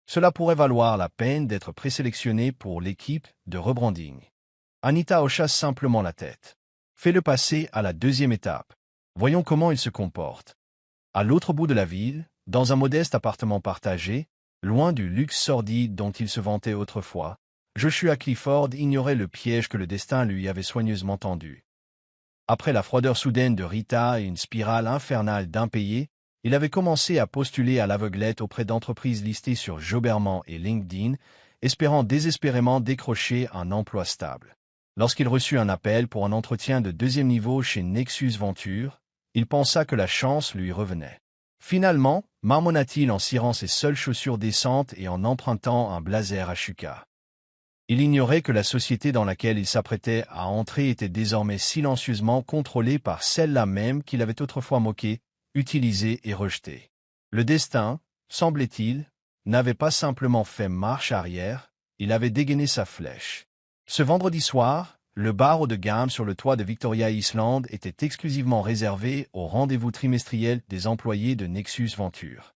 Cela pourrait valoir la peine d'être présélectionné pour l'équipe de rebranding. Anita hocha simplement la tête. Fais-le passer à la 2e étape. Voyons comment il se comporte. À l'autre bout de la ville, dans un modeste appartement partagé, loin du luxe sordide dont il se vantait autrefois, Joshua Clifford ignorait le piège que le destin lui avait soigneusement tendu. Après la froideur soudaine de Rita et une spirale infernale d'impayés, il avait commencé à postuler à l'aveuglette auprès d'entreprises listées sur Joberman et LinkedIn, espérant désespérément décrocher un emploi stable. Lorsqu'il reçut un appel pour un entretien de deuxième niveau chez Nexus Venture, il pensa que la chance lui revenait. Finalement, marmonna-t-il en cirant ses seules chaussures décentes et en empruntant un blazer à Chuka. Il ignorait que la société dans laquelle il s'apprêtait à entrer était désormais silencieusement contrôlée par celle-là même qu'il avait autrefois moquée, utilisée et rejetée. Le destin, semblait-il, n'avait pas simplement fait marche arrière, il avait dégainé sa flèche. Ce vendredi soir, le bar haut de gamme sur le toit de Victoria Island était exclusivement réservé au rendez-vous trimestriel des employés de Nexus Venture.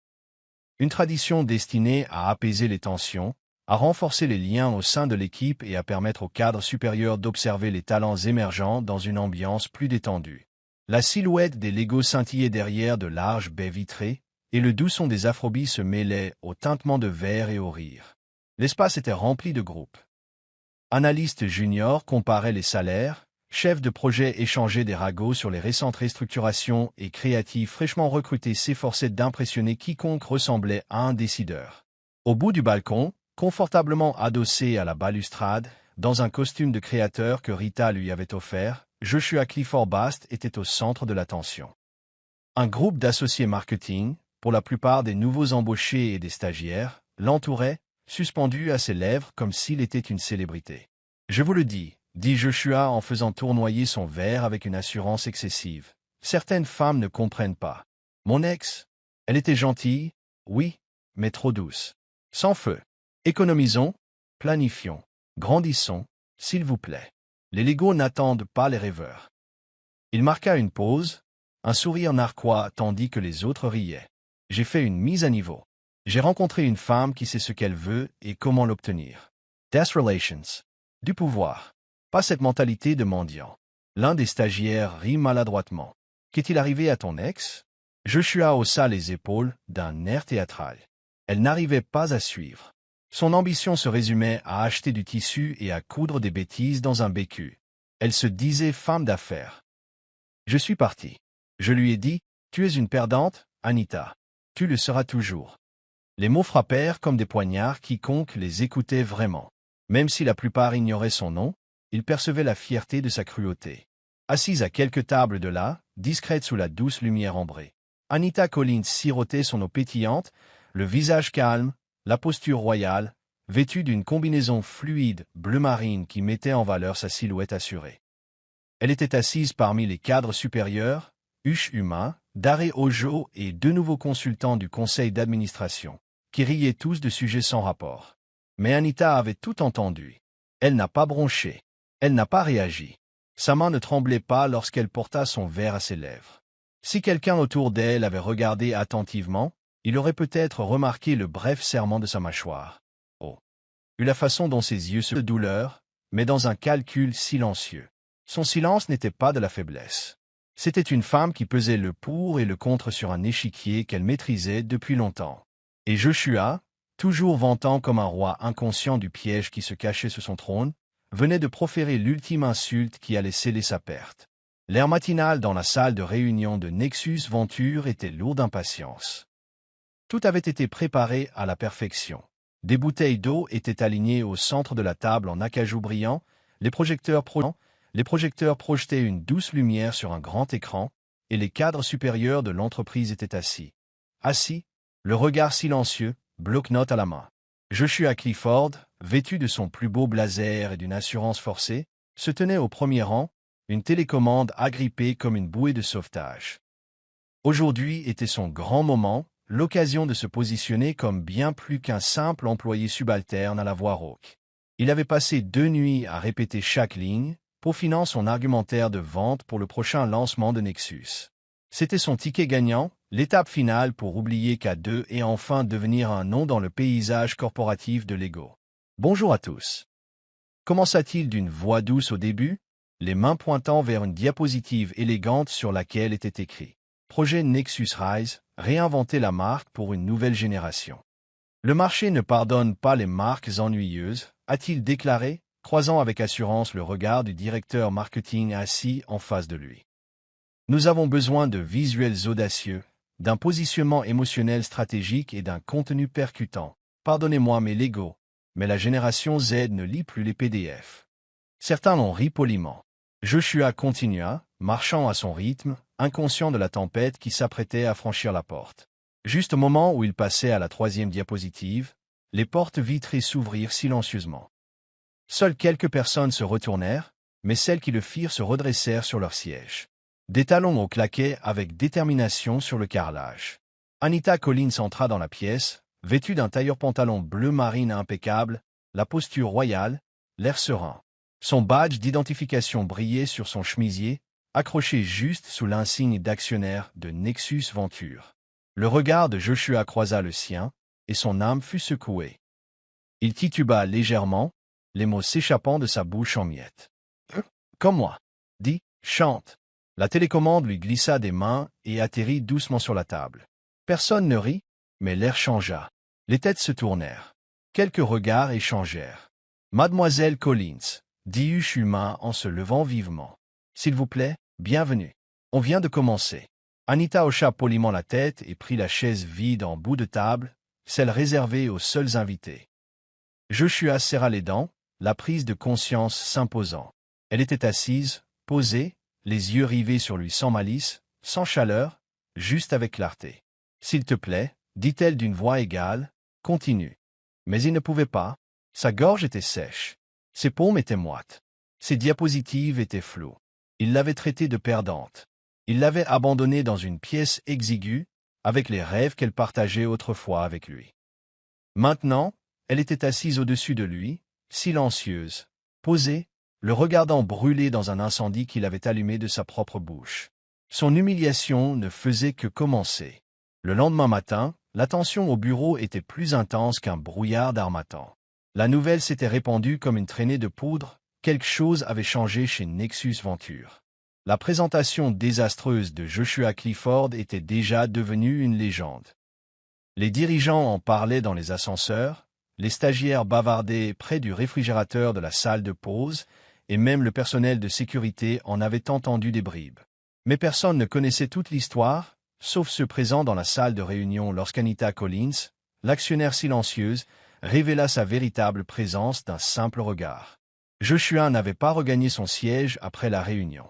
Une tradition destinée à apaiser les tensions, à renforcer les liens au sein de l'équipe et à permettre aux cadres supérieurs d'observer les talents émergents dans une ambiance plus détendue. La silhouette des Legos scintillait derrière de larges baies vitrées, et le doux son des afrobeats se mêlait au tintement de verre et au rire. L'espace était rempli de groupes. Analystes juniors comparaient les salaires, chefs de projet échangeaient des ragots sur les récentes restructurations et créatifs fraîchement recrutés s'efforçaient d'impressionner quiconque ressemblait à un décideur. Au bout du balcon, confortablement adossé à la balustrade, dans un costume de créateur que Rita lui avait offert, Joshua Clifford Bast était au centre de l'attention. Un groupe d'associés marketing, pour la plupart des nouveaux embauchés et des stagiaires, l'entourait, suspendu à ses lèvres comme s'il était une célébrité. « Je vous le dis » dit Joshua en faisant tournoyer son verre avec une assurance excessive. « Certaines femmes ne comprennent pas. Mon ex, elle était gentille, oui, mais trop douce. Sans feu. Économisons, planifions, grandissons, s'il vous plaît. Les Legos n'attendent pas les rêveurs. » Il marqua une pause, un sourire narquois tandis que les autres riaient. « J'ai fait une mise à niveau. J'ai rencontré une femme qui sait ce qu'elle veut et comment l'obtenir. Des relations. Du pouvoir. Pas cette mentalité de mendiant. » L'un des stagiaires rit maladroitement. « Qu'est-il arrivé à ton ex ?» Joshua haussa les épaules d'un air théâtral. Elle n'arrivait pas à suivre. Son ambition se résumait à acheter du tissu et à coudre des bêtises dans un bécu. Elle se disait femme d'affaires. Je suis parti. Je lui ai dit, tu es une perdante, Anita. Tu le seras toujours. Les mots frappèrent comme des poignards quiconque les écoutait vraiment. Même si la plupart ignoraient son nom, il percevait la fierté de sa cruauté. Assise à quelques tables de là, discrète sous la douce lumière ambrée, Anita Collins sirotait son eau pétillante, le visage calme, la posture royale, vêtue d'une combinaison fluide bleu marine qui mettait en valeur sa silhouette assurée. Elle était assise parmi les cadres supérieurs, Huche Humain, Daré Ojo et deux nouveaux consultants du conseil d'administration, qui riaient tous de sujets sans rapport. Mais Anita avait tout entendu. Elle n'a pas bronché. Elle n'a pas réagi. Sa main ne tremblait pas lorsqu'elle porta son verre à ses lèvres. Si quelqu'un autour d'elle avait regardé attentivement, il aurait peut-être remarqué le bref serrement de sa mâchoire. Oh! Eut la façon dont ses yeux se douleur, mais dans un calcul silencieux. Son silence n'était pas de la faiblesse. C'était une femme qui pesait le pour et le contre sur un échiquier qu'elle maîtrisait depuis longtemps. Et Joshua, toujours vantant comme un roi inconscient du piège qui se cachait sous son trône, venait de proférer l'ultime insulte qui allait sceller sa perte. L'air matinal dans la salle de réunion de Nexus Venture était lourd d'impatience. Tout avait été préparé à la perfection. Des bouteilles d'eau étaient alignées au centre de la table en acajou brillant, les projecteurs projetaient une douce lumière sur un grand écran, et les cadres supérieurs de l'entreprise étaient assis. Assis, le regard silencieux, bloc-notes à la main. Joshua Clifford, vêtu de son plus beau blazer et d'une assurance forcée, se tenait au premier rang, une télécommande agrippée comme une bouée de sauvetage. Aujourd'hui était son grand moment, l'occasion de se positionner comme bien plus qu'un simple employé subalterne à la voix rauque. Il avait passé 2 nuits à répéter chaque ligne, peaufinant son argumentaire de vente pour le prochain lancement de Nexus. C'était son ticket gagnant, l'étape finale pour oublier qu'à deux et enfin devenir un nom dans le paysage corporatif de Lego. Bonjour à tous. Commença-t-il d'une voix douce au début, les mains pointant vers une diapositive élégante sur laquelle était écrit « Projet Nexus Rise, réinventer la marque pour une nouvelle génération. Le marché ne pardonne pas les marques ennuyeuses, a-t-il déclaré, croisant avec assurance le regard du directeur marketing assis en face de lui. Nous avons besoin de visuels audacieux, d'un positionnement émotionnel stratégique et d'un contenu percutant. Pardonnez-moi mes Legos, mais la génération Z ne lit plus les PDF. Certains l'ont ri poliment. Joshua continua, marchant à son rythme, inconscient de la tempête qui s'apprêtait à franchir la porte. Juste au moment où il passait à la 3e diapositive, les portes vitrées s'ouvrirent silencieusement. Seules quelques personnes se retournèrent, mais celles qui le firent se redressèrent sur leur siège. Des talons au claquet avec détermination sur le carrelage. Anita Collins entra dans la pièce, vêtue d'un tailleur-pantalon bleu marine impeccable, la posture royale, l'air serein. Son badge d'identification brillait sur son chemisier, accroché juste sous l'insigne d'actionnaire de Nexus Venture. Le regard de Joshua croisa le sien, et son âme fut secouée. Il tituba légèrement, les mots s'échappant de sa bouche en miettes. « Comme moi. » dit, chante. La télécommande lui glissa des mains et atterrit doucement sur la table. Personne ne rit, mais l'air changea. Les têtes se tournèrent. Quelques regards échangèrent. « Mademoiselle Collins, » dit Humain en se levant vivement. « S'il vous plaît, bienvenue. On vient de commencer. » Anita hocha poliment la tête et prit la chaise vide en bout de table, celle réservée aux seuls invités. Joshua serra les dents, la prise de conscience s'imposant. Elle était assise, posée, les yeux rivés sur lui sans malice, sans chaleur, juste avec clarté. « S'il te plaît, » dit-elle d'une voix égale, « continue. » Mais il ne pouvait pas. Sa gorge était sèche. Ses paumes étaient moites. Ses diapositives étaient floues. Il l'avait traitée de perdante. Il l'avait abandonnée dans une pièce exiguë, avec les rêves qu'elle partageait autrefois avec lui. Maintenant, elle était assise au-dessus de lui, silencieuse, posée, le regardant brûler dans un incendie qu'il avait allumé de sa propre bouche. Son humiliation ne faisait que commencer. Le lendemain matin, la tension au bureau était plus intense qu'un brouillard d'harmattan. La nouvelle s'était répandue comme une traînée de poudre, quelque chose avait changé chez Nexus Venture. La présentation désastreuse de Joshua Clifford était déjà devenue une légende. Les dirigeants en parlaient dans les ascenseurs, les stagiaires bavardaient près du réfrigérateur de la salle de pause, et même le personnel de sécurité en avait entendu des bribes. Mais personne ne connaissait toute l'histoire, sauf ceux présents dans la salle de réunion lorsqu'Anita Collins, l'actionnaire silencieuse, révéla sa véritable présence d'un simple regard. Joshua n'avait pas regagné son siège après la réunion.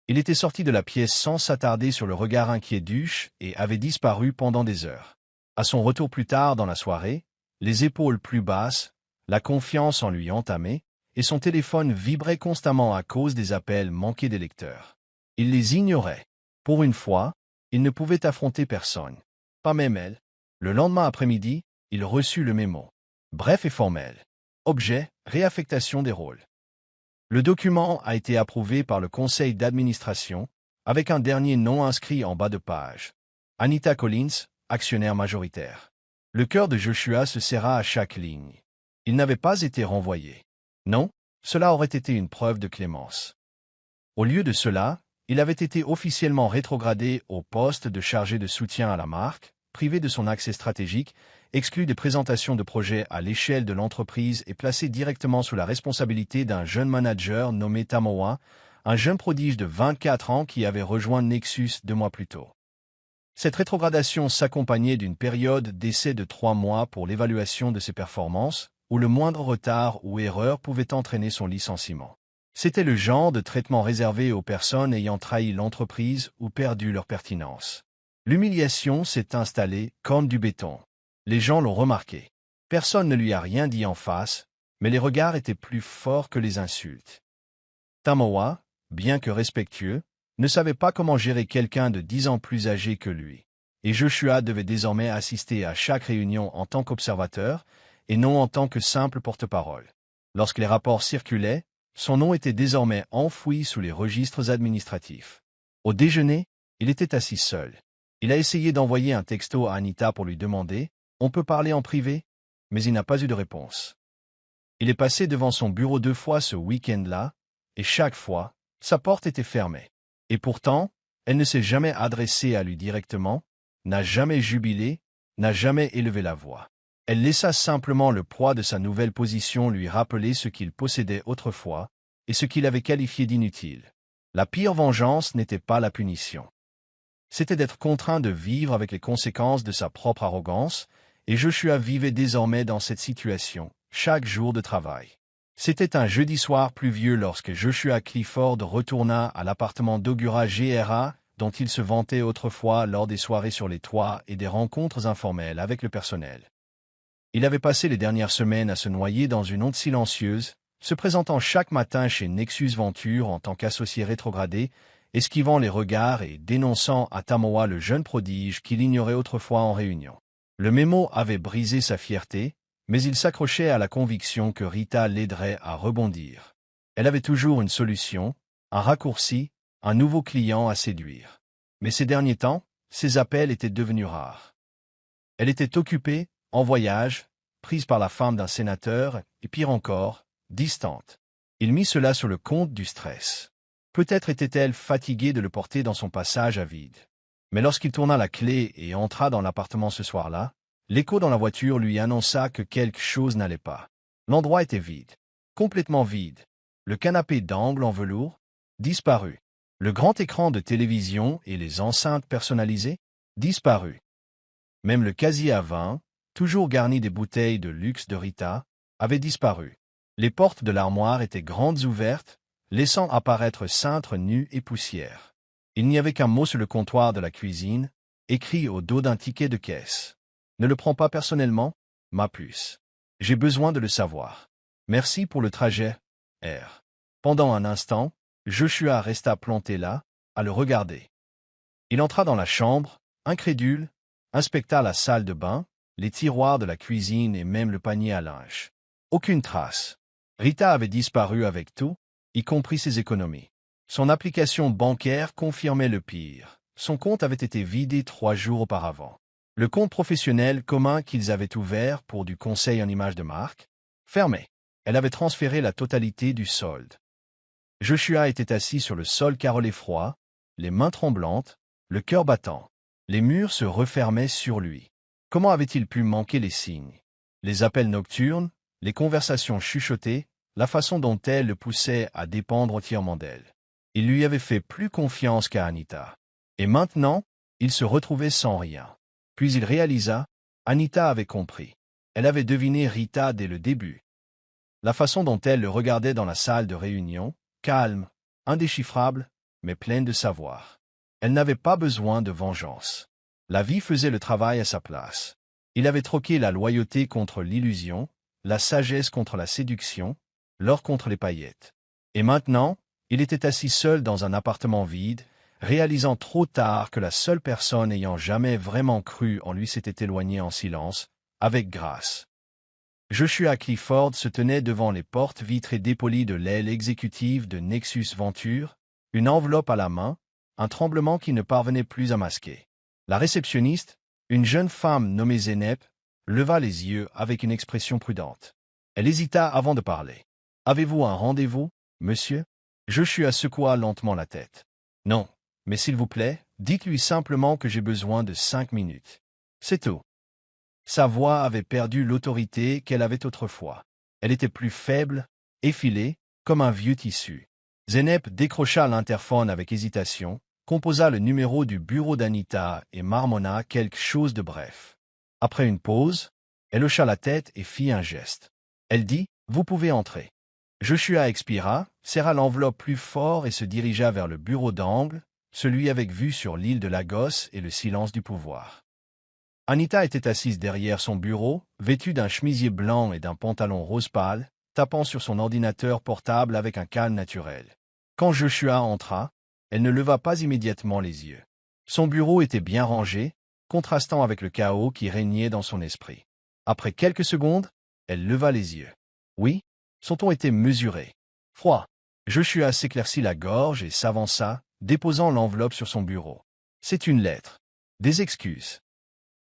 Il était sorti de la pièce sans s'attarder sur le regard inquiet d'Huche et avait disparu pendant des heures. À son retour plus tard dans la soirée, les épaules plus basses, la confiance en lui entamée, et son téléphone vibrait constamment à cause des appels manqués des lecteurs. Il les ignorait. Pour une fois, il ne pouvait affronter personne. Pas même elle. Le lendemain après-midi, il reçut le mémo. Bref et formel. Objet, réaffectation des rôles. Le document a été approuvé par le conseil d'administration, avec un dernier nom inscrit en bas de page. Anita Collins, actionnaire majoritaire. Le cœur de Joshua se serra à chaque ligne. Il n'avait pas été renvoyé. Non, cela aurait été une preuve de clémence. Au lieu de cela, il avait été officiellement rétrogradé au poste de chargé de soutien à la marque, privé de son accès stratégique, exclu des présentations de projets à l'échelle de l'entreprise et placé directement sous la responsabilité d'un jeune manager nommé Tamoa, un jeune prodige de 24 ans qui avait rejoint Nexus 2 mois plus tôt. Cette rétrogradation s'accompagnait d'une période d'essai de 3 mois pour l'évaluation de ses performances, où le moindre retard ou erreur pouvait entraîner son licenciement. C'était le genre de traitement réservé aux personnes ayant trahi l'entreprise ou perdu leur pertinence. L'humiliation s'est installée comme du béton. Les gens l'ont remarqué. Personne ne lui a rien dit en face, mais les regards étaient plus forts que les insultes. Tamoa, bien que respectueux, ne savait pas comment gérer quelqu'un de 10 ans plus âgé que lui. Et Joshua devait désormais assister à chaque réunion en tant qu'observateur, et non en tant que simple porte-parole. Lorsque les rapports circulaient, son nom était désormais enfoui sous les registres administratifs. Au déjeuner, il était assis seul. Il a essayé d'envoyer un texto à Anita pour lui demander « On peut parler en privé ?» mais il n'a pas eu de réponse. Il est passé devant son bureau 2 fois ce week-end-là, et chaque fois, sa porte était fermée. Et pourtant, elle ne s'est jamais adressée à lui directement, n'a jamais jubilé, n'a jamais élevé la voix. Elle laissa simplement le poids de sa nouvelle position lui rappeler ce qu'il possédait autrefois et ce qu'il avait qualifié d'inutile. La pire vengeance n'était pas la punition. C'était d'être contraint de vivre avec les conséquences de sa propre arrogance, et Joshua vivait désormais dans cette situation, chaque jour de travail. C'était un jeudi soir pluvieux lorsque Joshua Clifford retourna à l'appartement d'Augura GRA, dont il se vantait autrefois lors des soirées sur les toits et des rencontres informelles avec le personnel. Il avait passé les dernières semaines à se noyer dans une honte silencieuse, se présentant chaque matin chez Nexus Venture en tant qu'associé rétrogradé, esquivant les regards et dénonçant à Tamoa le jeune prodige qu'il ignorait autrefois en réunion. Le mémo avait brisé sa fierté, mais il s'accrochait à la conviction que Rita l'aiderait à rebondir. Elle avait toujours une solution, un raccourci, un nouveau client à séduire. Mais ces derniers temps, ses appels étaient devenus rares. Elle était occupée, en voyage, prise par la femme d'un sénateur, et pire encore, distante. Il mit cela sur le compte du stress. Peut-être était-elle fatiguée de le porter dans son passage à vide. Mais lorsqu'il tourna la clé et entra dans l'appartement ce soir-là, l'écho dans la voiture lui annonça que quelque chose n'allait pas. L'endroit était vide. Complètement vide. Le canapé d'angle en velours, disparu. Le grand écran de télévision et les enceintes personnalisées, disparu. Même le casier à vin, toujours garni des bouteilles de luxe de Rita, avait disparu. Les portes de l'armoire étaient grandes ouvertes, laissant apparaître cintres nus et poussière. Il n'y avait qu'un mot sur le comptoir de la cuisine, écrit au dos d'un ticket de caisse. Ne le prends pas personnellement, ma puce. J'ai besoin de le savoir. Merci pour le trajet, R. Pendant un instant, Joshua resta planté là, à le regarder. Il entra dans la chambre, incrédule, inspecta la salle de bain, les tiroirs de la cuisine et même le panier à linge. Aucune trace. Rita avait disparu avec tout, y compris ses économies. Son application bancaire confirmait le pire. Son compte avait été vidé 3 jours auparavant. Le compte professionnel commun qu'ils avaient ouvert pour du conseil en image de marque, fermé. Elle avait transféré la totalité du solde. Joshua était assis sur le sol carrelé froid, les mains tremblantes, le cœur battant. Les murs se refermaient sur lui. Comment avait-il pu manquer les signes? Les appels nocturnes, les conversations chuchotées, la façon dont elle le poussait à dépendre entièrement d'elle. Il lui avait fait plus confiance qu'à Anita. Et maintenant, il se retrouvait sans rien. Puis il réalisa, Anita avait compris. Elle avait deviné Rita dès le début. La façon dont elle le regardait dans la salle de réunion, calme, indéchiffrable, mais pleine de savoir. Elle n'avait pas besoin de vengeance. La vie faisait le travail à sa place. Il avait troqué la loyauté contre l'illusion, la sagesse contre la séduction, l'or contre les paillettes. Et maintenant, il était assis seul dans un appartement vide, réalisant trop tard que la seule personne ayant jamais vraiment cru en lui s'était éloignée en silence, avec grâce. Joshua Clifford se tenait devant les portes vitrées dépolies de l'aile exécutive de Nexus Venture, une enveloppe à la main, un tremblement qui ne parvenait plus à masquer. La réceptionniste, une jeune femme nommée Zeynep, leva les yeux avec une expression prudente. Elle hésita avant de parler. « Avez-vous un rendez-vous, monsieur ?» Joshua secoua lentement la tête. « Non, mais s'il vous plaît, dites-lui simplement que j'ai besoin de 5 minutes. C'est tout. » Sa voix avait perdu l'autorité qu'elle avait autrefois. Elle était plus faible, effilée, comme un vieux tissu. Zeynep décrocha l'interphone avec hésitation, composa le numéro du bureau d'Anita et marmonna quelque chose de bref. Après une pause, elle hocha la tête et fit un geste. Elle dit « Vous pouvez entrer ». Joshua expira, serra l'enveloppe plus fort et se dirigea vers le bureau d'angle, celui avec vue sur l'île de Lagos et le silence du pouvoir. Anita était assise derrière son bureau, vêtue d'un chemisier blanc et d'un pantalon rose pâle, tapant sur son ordinateur portable avec un calme naturel. Quand Joshua entra, elle ne leva pas immédiatement les yeux. Son bureau était bien rangé, contrastant avec le chaos qui régnait dans son esprit. Après quelques secondes, elle leva les yeux. Oui, son ton était mesuré. Froid. Joshua s'éclaircit la gorge et s'avança, déposant l'enveloppe sur son bureau. C'est une lettre. Des excuses.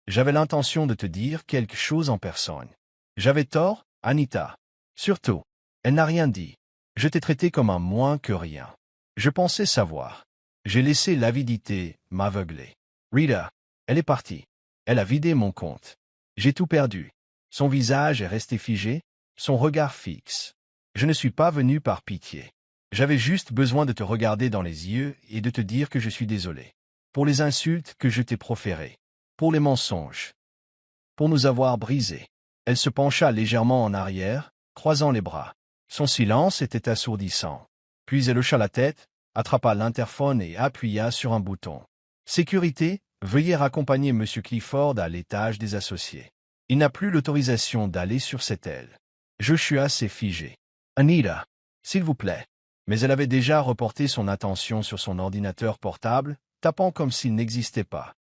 J'avais l'intention de te dire quelque chose en personne. J'avais tort, Anita. Surtout, elle n'a rien dit. Je t'ai traité comme un moins que rien. Je pensais savoir. J'ai laissé l'avidité m'aveugler. Rita. Elle est partie. Elle a vidé mon compte. J'ai tout perdu. Son visage est resté figé, son regard fixe. Je ne suis pas venu par pitié. J'avais juste besoin de te regarder dans les yeux et de te dire que je suis désolé. Pour les insultes que je t'ai proférées. Pour les mensonges. Pour nous avoir brisés. Elle se pencha légèrement en arrière, croisant les bras. Son silence était assourdissant. Puis elle hocha la tête, attrapa l'interphone et appuya sur un bouton. « Sécurité, veuillez raccompagner M. Clifford à l'étage des associés. Il n'a plus l'autorisation d'aller sur cette aile. » Joshua s'est figé. « Anita, s'il vous plaît. » Mais elle avait déjà reporté son attention sur son ordinateur portable, tapant comme s'il n'existait pas.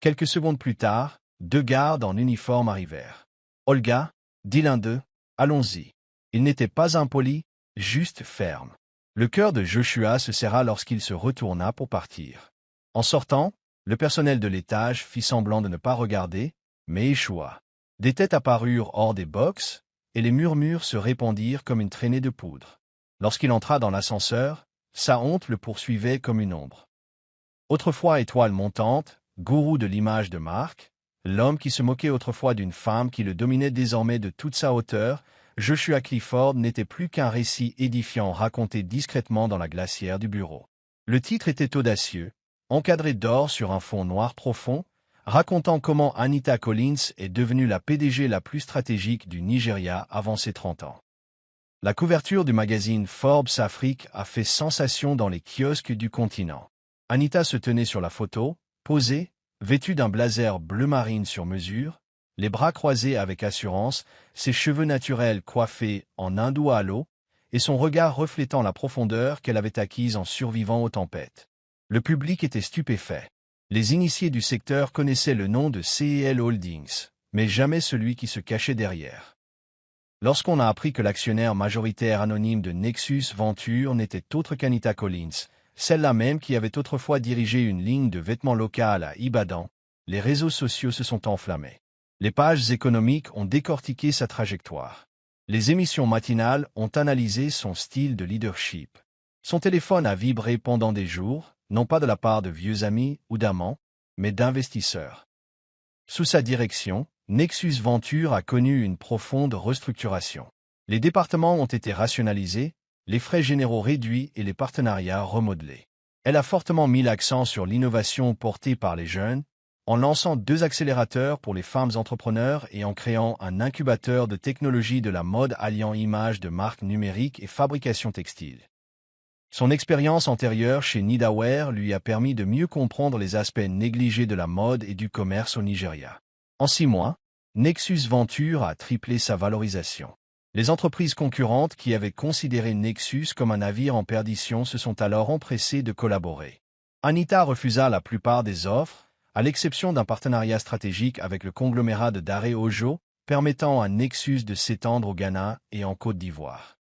Quelques secondes plus tard, 2 gardes en uniforme arrivèrent. « Olga, dit l'un d'eux, allons-y. » Il n'était pas impoli, juste ferme. Le cœur de Joshua se serra lorsqu'il se retourna pour partir. En sortant, le personnel de l'étage fit semblant de ne pas regarder, mais échoua. Des têtes apparurent hors des box, et les murmures se répandirent comme une traînée de poudre. Lorsqu'il entra dans l'ascenseur, sa honte le poursuivait comme une ombre. Autrefois étoile montante, gourou de l'image de marque, l'homme qui se moquait autrefois d'une femme qui le dominait désormais de toute sa hauteur, Joshua Clifford n'était plus qu'un récit édifiant raconté discrètement dans la glacière du bureau. Le titre était audacieux, encadré d'or sur un fond noir profond, racontant comment Anita Collins est devenue la PDG la plus stratégique du Nigeria avant ses 30 ans. La couverture du magazine Forbes Afrique a fait sensation dans les kiosques du continent. Anita se tenait sur la photo, posée, vêtue d'un blazer bleu marine sur mesure, les bras croisés avec assurance, ses cheveux naturels coiffés en hindou à l'eau, et son regard reflétant la profondeur qu'elle avait acquise en survivant aux tempêtes. Le public était stupéfait. Les initiés du secteur connaissaient le nom de CEL Holdings, mais jamais celui qui se cachait derrière. Lorsqu'on a appris que l'actionnaire majoritaire anonyme de Nexus Venture n'était autre qu'Anita Collins, celle-là même qui avait autrefois dirigé une ligne de vêtements locale à Ibadan, les réseaux sociaux se sont enflammés. Les pages économiques ont décortiqué sa trajectoire. Les émissions matinales ont analysé son style de leadership. Son téléphone a vibré pendant des jours, non pas de la part de vieux amis ou d'amants, mais d'investisseurs. Sous sa direction, Nexus Venture a connu une profonde restructuration. Les départements ont été rationalisés, les frais généraux réduits et les partenariats remodelés. Elle a fortement mis l'accent sur l'innovation portée par les jeunes, en lançant 2 accélérateurs pour les femmes entrepreneurs et en créant un incubateur de technologie de la mode alliant images de marques numériques et fabrication textile. Son expérience antérieure chez Nidaware lui a permis de mieux comprendre les aspects négligés de la mode et du commerce au Nigeria. En 6 mois, Nexus Venture a triplé sa valorisation. Les entreprises concurrentes qui avaient considéré Nexus comme un navire en perdition se sont alors empressées de collaborer. Anita refusa la plupart des offres, à l'exception d'un partenariat stratégique avec le conglomérat de Daré Ojo, permettant à Nexus de s'étendre au Ghana et en Côte d'Ivoire.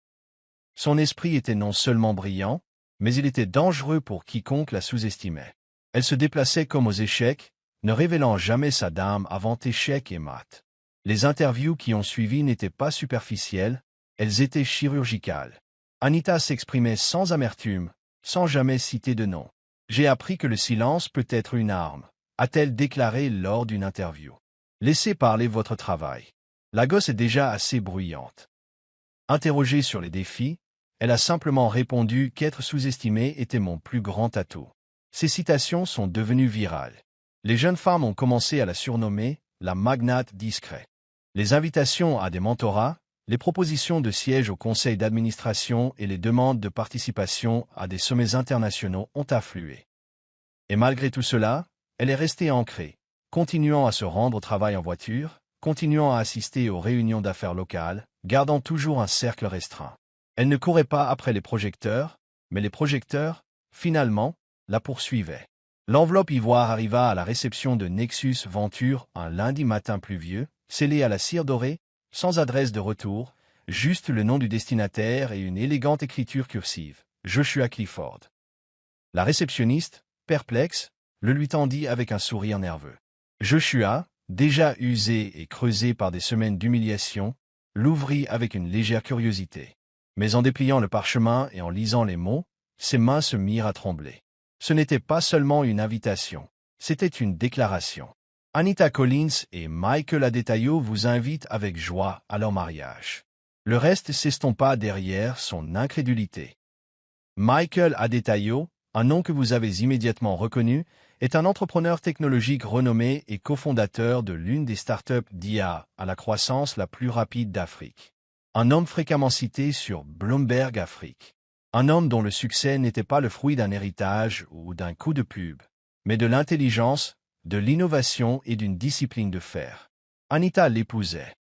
Son esprit était non seulement brillant, mais il était dangereux pour quiconque la sous-estimait. Elle se déplaçait comme aux échecs, ne révélant jamais sa dame avant échec et mat. Les interviews qui ont suivi n'étaient pas superficielles, elles étaient chirurgicales. Anita s'exprimait sans amertume, sans jamais citer de nom. « J'ai appris que le silence peut être une arme », a-t-elle déclaré lors d'une interview. « Laissez parler votre travail. La gosse est déjà assez bruyante. » Interrogée sur les défis, elle a simplement répondu qu'être sous-estimée était mon plus grand atout. Ces citations sont devenues virales. Les jeunes femmes ont commencé à la surnommer la magnate discret. Les invitations à des mentorats, les propositions de siège au conseil d'administration et les demandes de participation à des sommets internationaux ont afflué. Et malgré tout cela, elle est restée ancrée, continuant à se rendre au travail en voiture, continuant à assister aux réunions d'affaires locales, gardant toujours un cercle restreint. Elle ne courait pas après les projecteurs, mais les projecteurs, finalement, la poursuivaient. L'enveloppe ivoire arriva à la réception de Nexus Venture un lundi matin pluvieux, scellée à la cire dorée, sans adresse de retour, juste le nom du destinataire et une élégante écriture cursive, Joshua Clifford. La réceptionniste, perplexe, le lui tendit avec un sourire nerveux. Joshua, déjà usé et creusé par des semaines d'humiliation, l'ouvrit avec une légère curiosité. Mais en dépliant le parchemin et en lisant les mots, ses mains se mirent à trembler. Ce n'était pas seulement une invitation, C'était une déclaration. Anita Collins et Michael Adetayo vous invitent avec joie à leur mariage. Le reste s'estompa derrière son incrédulité. Michael Adetayo, un nom que vous avez immédiatement reconnu, est un entrepreneur technologique renommé et cofondateur de l'une des startups d'IA à la croissance la plus rapide d'Afrique. Un homme fréquemment cité sur Bloomberg Afrique. Un homme dont le succès n'était pas le fruit d'un héritage ou d'un coup de pub, mais de l'intelligence, de l'innovation et d'une discipline de fer. Anita l'épousait.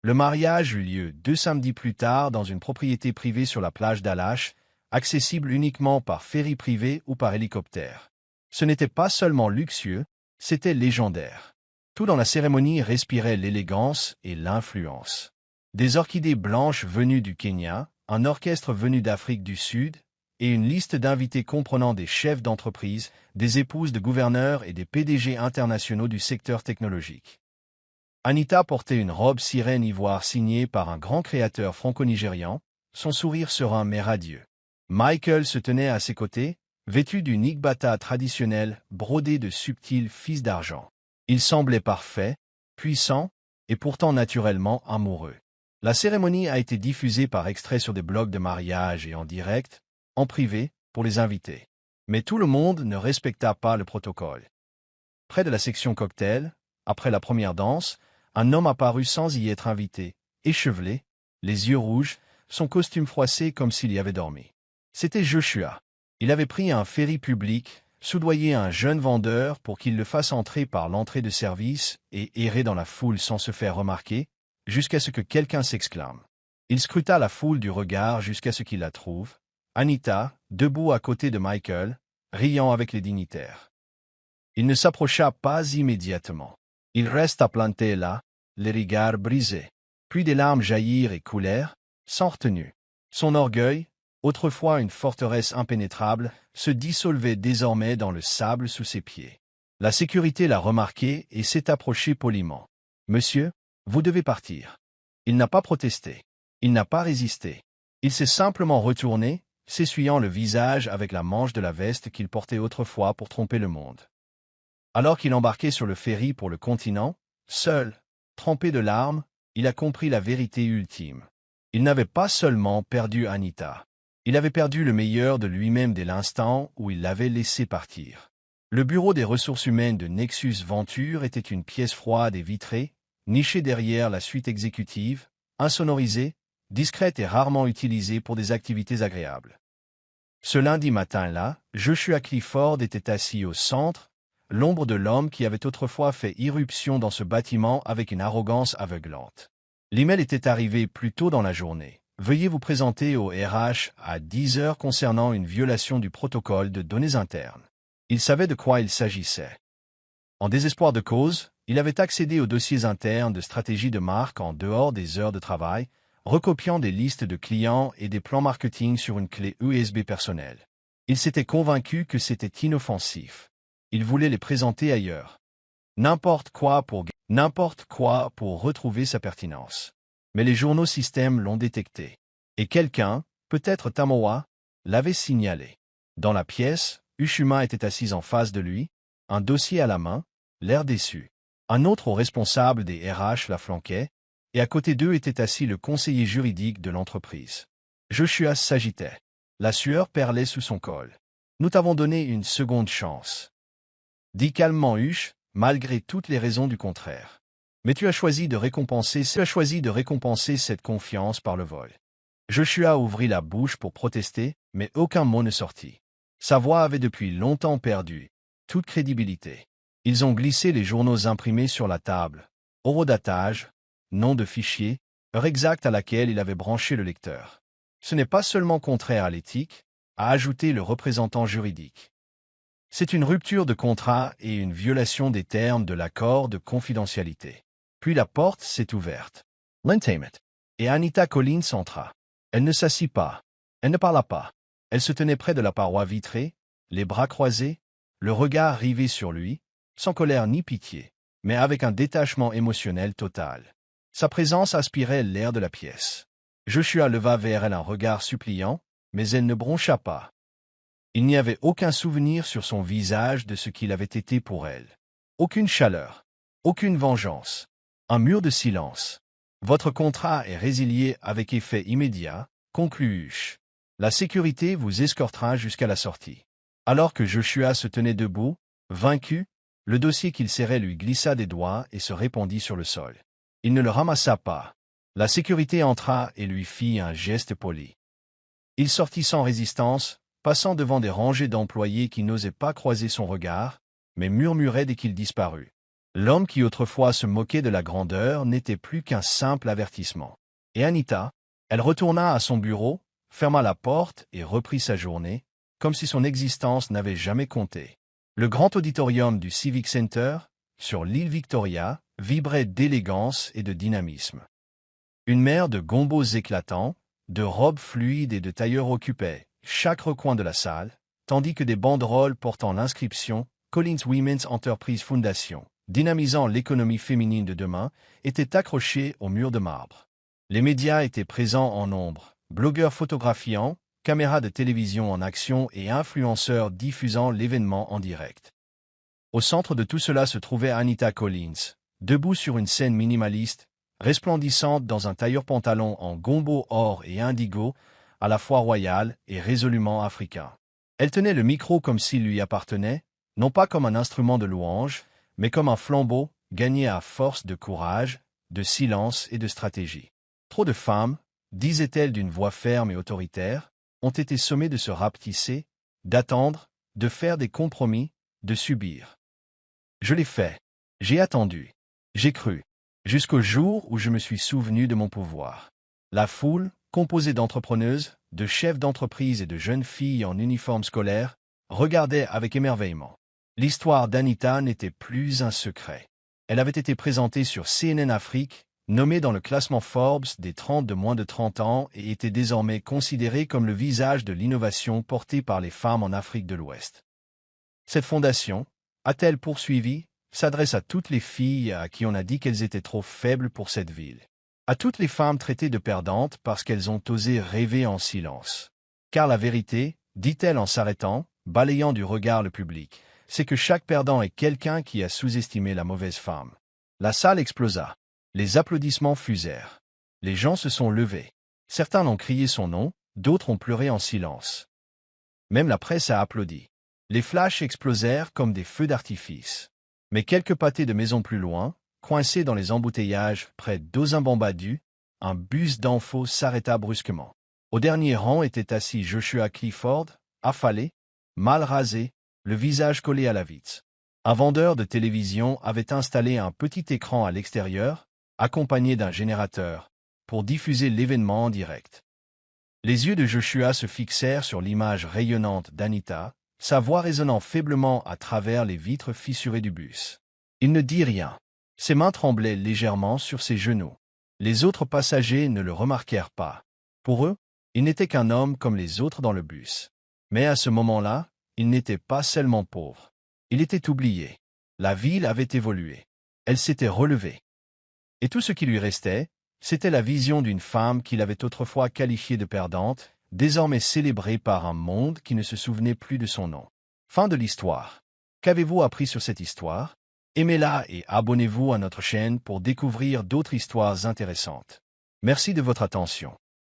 Le mariage eut lieu 2 samedis plus tard dans une propriété privée sur la plage d'Alache, accessible uniquement par ferry privé ou par hélicoptère. Ce n'était pas seulement luxueux, c'était légendaire. Tout dans la cérémonie respirait l'élégance et l'influence. Des orchidées blanches venues du Kenya, un orchestre venu d'Afrique du Sud, et une liste d'invités comprenant des chefs d'entreprise, des épouses de gouverneurs et des PDG internationaux du secteur technologique. Anita portait une robe sirène ivoire signée par un grand créateur franco-nigérian, son sourire serein mais radieux. Michael se tenait à ses côtés, vêtu d'une igbata traditionnelle brodée de subtils fils d'argent. Il semblait parfait, puissant, et pourtant naturellement amoureux. La cérémonie a été diffusée par extrait sur des blogs de mariage et en direct, en privé, pour les invités. Mais tout le monde ne respecta pas le protocole. Près de la section cocktail, après la première danse, un homme apparut sans y être invité, échevelé, les yeux rouges, son costume froissé comme s'il y avait dormi. C'était Joshua. Il avait pris un ferry public, soudoyé un jeune vendeur pour qu'il le fasse entrer par l'entrée de service et errer dans la foule sans se faire remarquer, jusqu'à ce que quelqu'un s'exclame. Il scruta la foule du regard jusqu'à ce qu'il la trouve, Anita, debout à côté de Michael, riant avec les dignitaires. Il ne s'approcha pas immédiatement. Il resta planté là, les regards brisés. Puis des larmes jaillirent et coulèrent, sans retenue. Son orgueil, autrefois une forteresse impénétrable, se dissolvait désormais dans le sable sous ses pieds. La sécurité l'a remarqué et s'est approchée poliment. « Monsieur, vous devez partir. » Il n'a pas protesté. Il n'a pas résisté. Il s'est simplement retourné, s'essuyant le visage avec la manche de la veste qu'il portait autrefois pour tromper le monde. Alors qu'il embarquait sur le ferry pour le continent, seul, trempé de larmes, il a compris la vérité ultime. Il n'avait pas seulement perdu Anita. Il avait perdu le meilleur de lui-même dès l'instant où il l'avait laissé partir. Le bureau des ressources humaines de Nexus Venture était une pièce froide et vitrée, nichée derrière la suite exécutive, insonorisée, discrète et rarement utilisée pour des activités agréables. Ce lundi matin-là, Joshua Clifford était assis au centre, l'ombre de l'homme qui avait autrefois fait irruption dans ce bâtiment avec une arrogance aveuglante. L'email était arrivé plus tôt dans la journée. Veuillez vous présenter au RH à 10 heures concernant une violation du protocole de données internes. Il savait de quoi il s'agissait. En désespoir de cause, il avait accédé aux dossiers internes de stratégie de marque en dehors des heures de travail, recopiant des listes de clients et des plans marketing sur une clé USB personnelle. Il s'était convaincu que c'était inoffensif. Il voulait les présenter ailleurs. N'importe quoi pour retrouver sa pertinence. Mais les journaux systèmes l'ont détecté. Et quelqu'un, peut-être Tamoa, l'avait signalé. Dans la pièce, Ushuma était assise en face de lui, un dossier à la main, l'air déçu. Un autre responsable des RH la flanquait, et à côté d'eux était assis le conseiller juridique de l'entreprise. Joshua s'agitait. La sueur perlait sous son col. « Nous t'avons donné une seconde chance. » Dit calmement Ush, malgré toutes les raisons du contraire. Mais tu as choisi de récompenser cette confiance par le vol. Joshua ouvrit la bouche pour protester, mais aucun mot ne sortit. Sa voix avait depuis longtemps perdu toute crédibilité. Ils ont glissé les journaux imprimés sur la table. Horodatage, nom de fichier, heure exacte à laquelle il avait branché le lecteur. Ce n'est pas seulement contraire à l'éthique, a ajouté le représentant juridique. C'est une rupture de contrat et une violation des termes de l'accord de confidentialité. Puis la porte s'est ouverte. L'entertainment. Et Anita Collins entra. Elle ne s'assit pas. Elle ne parla pas. Elle se tenait près de la paroi vitrée, les bras croisés, le regard rivé sur lui, sans colère ni pitié, mais avec un détachement émotionnel total. Sa présence aspirait l'air de la pièce. Joshua leva vers elle un regard suppliant, mais elle ne broncha pas. Il n'y avait aucun souvenir sur son visage de ce qu'il avait été pour elle. Aucune chaleur. Aucune vengeance. Un mur de silence. Votre contrat est résilié avec effet immédiat, conclut-je. La sécurité vous escortera jusqu'à la sortie. Alors que Joshua se tenait debout, vaincu, le dossier qu'il serrait lui glissa des doigts et se répandit sur le sol. Il ne le ramassa pas. La sécurité entra et lui fit un geste poli. Il sortit sans résistance, passant devant des rangées d'employés qui n'osaient pas croiser son regard, mais murmuraient dès qu'il disparut. L'homme qui autrefois se moquait de la grandeur n'était plus qu'un simple avertissement. Et Anita, elle retourna à son bureau, ferma la porte et reprit sa journée, comme si son existence n'avait jamais compté. Le grand auditorium du Civic Center, sur l'île Victoria, vibrait d'élégance et de dynamisme. Une mer de gombos éclatants, de robes fluides et de tailleurs occupait chaque recoin de la salle, tandis que des banderoles portant l'inscription Collins Women's Enterprise Foundation, dynamisant l'économie féminine de demain, étaient accrochées au mur de marbre. Les médias étaient présents en nombre, blogueurs photographiant, caméras de télévision en action et influenceurs diffusant l'événement en direct. Au centre de tout cela se trouvait Anita Collins, debout sur une scène minimaliste, resplendissante dans un tailleur-pantalon en gombo or et indigo, à la fois royal et résolument africain. Elle tenait le micro comme s'il lui appartenait, non pas comme un instrument de louange, mais comme un flambeau gagné à force de courage, de silence et de stratégie. Trop de femmes, disait-elle d'une voix ferme et autoritaire, ont été sommées de se rapetisser, d'attendre, de faire des compromis, de subir. Je l'ai fait. J'ai attendu. J'ai cru. Jusqu'au jour où je me suis souvenu de mon pouvoir. La foule, composée d'entrepreneuses, de chefs d'entreprise et de jeunes filles en uniforme scolaire, regardait avec émerveillement. L'histoire d'Anita n'était plus un secret. Elle avait été présentée sur CNN Afrique, nommée dans le classement Forbes des 30 de moins de 30 ans et était désormais considérée comme le visage de l'innovation portée par les femmes en Afrique de l'Ouest. Cette fondation, a-t-elle poursuivi, s'adresse à toutes les filles à qui on a dit qu'elles étaient trop faibles pour cette ville. À toutes les femmes traitées de perdantes parce qu'elles ont osé rêver en silence. Car la vérité, dit-elle en s'arrêtant, balayant du regard le public, c'est que chaque perdant est quelqu'un qui a sous-estimé la mauvaise femme. La salle explosa. Les applaudissements fusèrent. Les gens se sont levés. Certains ont crié son nom, d'autres ont pleuré en silence. Même la presse a applaudi. Les flashs explosèrent comme des feux d'artifice. Mais quelques pâtés de maisons plus loin, coincés dans les embouteillages près d'Ozimbombadu, un bus d'info s'arrêta brusquement. Au dernier rang était assis Joshua Clifford, affalé, mal rasé, le visage collé à la vitre. Un vendeur de télévision avait installé un petit écran à l'extérieur, accompagné d'un générateur, pour diffuser l'événement en direct. Les yeux de Joshua se fixèrent sur l'image rayonnante d'Anita, sa voix résonnant faiblement à travers les vitres fissurées du bus. Il ne dit rien. Ses mains tremblaient légèrement sur ses genoux. Les autres passagers ne le remarquèrent pas. Pour eux, il n'était qu'un homme comme les autres dans le bus. Mais à ce moment-là, il n'était pas seulement pauvre. Il était oublié. La ville avait évolué. Elle s'était relevée. Et tout ce qui lui restait, c'était la vision d'une femme qu'il avait autrefois qualifiée de perdante, désormais célébrée par un monde qui ne se souvenait plus de son nom. Fin de l'histoire. Qu'avez-vous appris sur cette histoire? Aimez-la et abonnez-vous à notre chaîne pour découvrir d'autres histoires intéressantes. Merci de votre attention.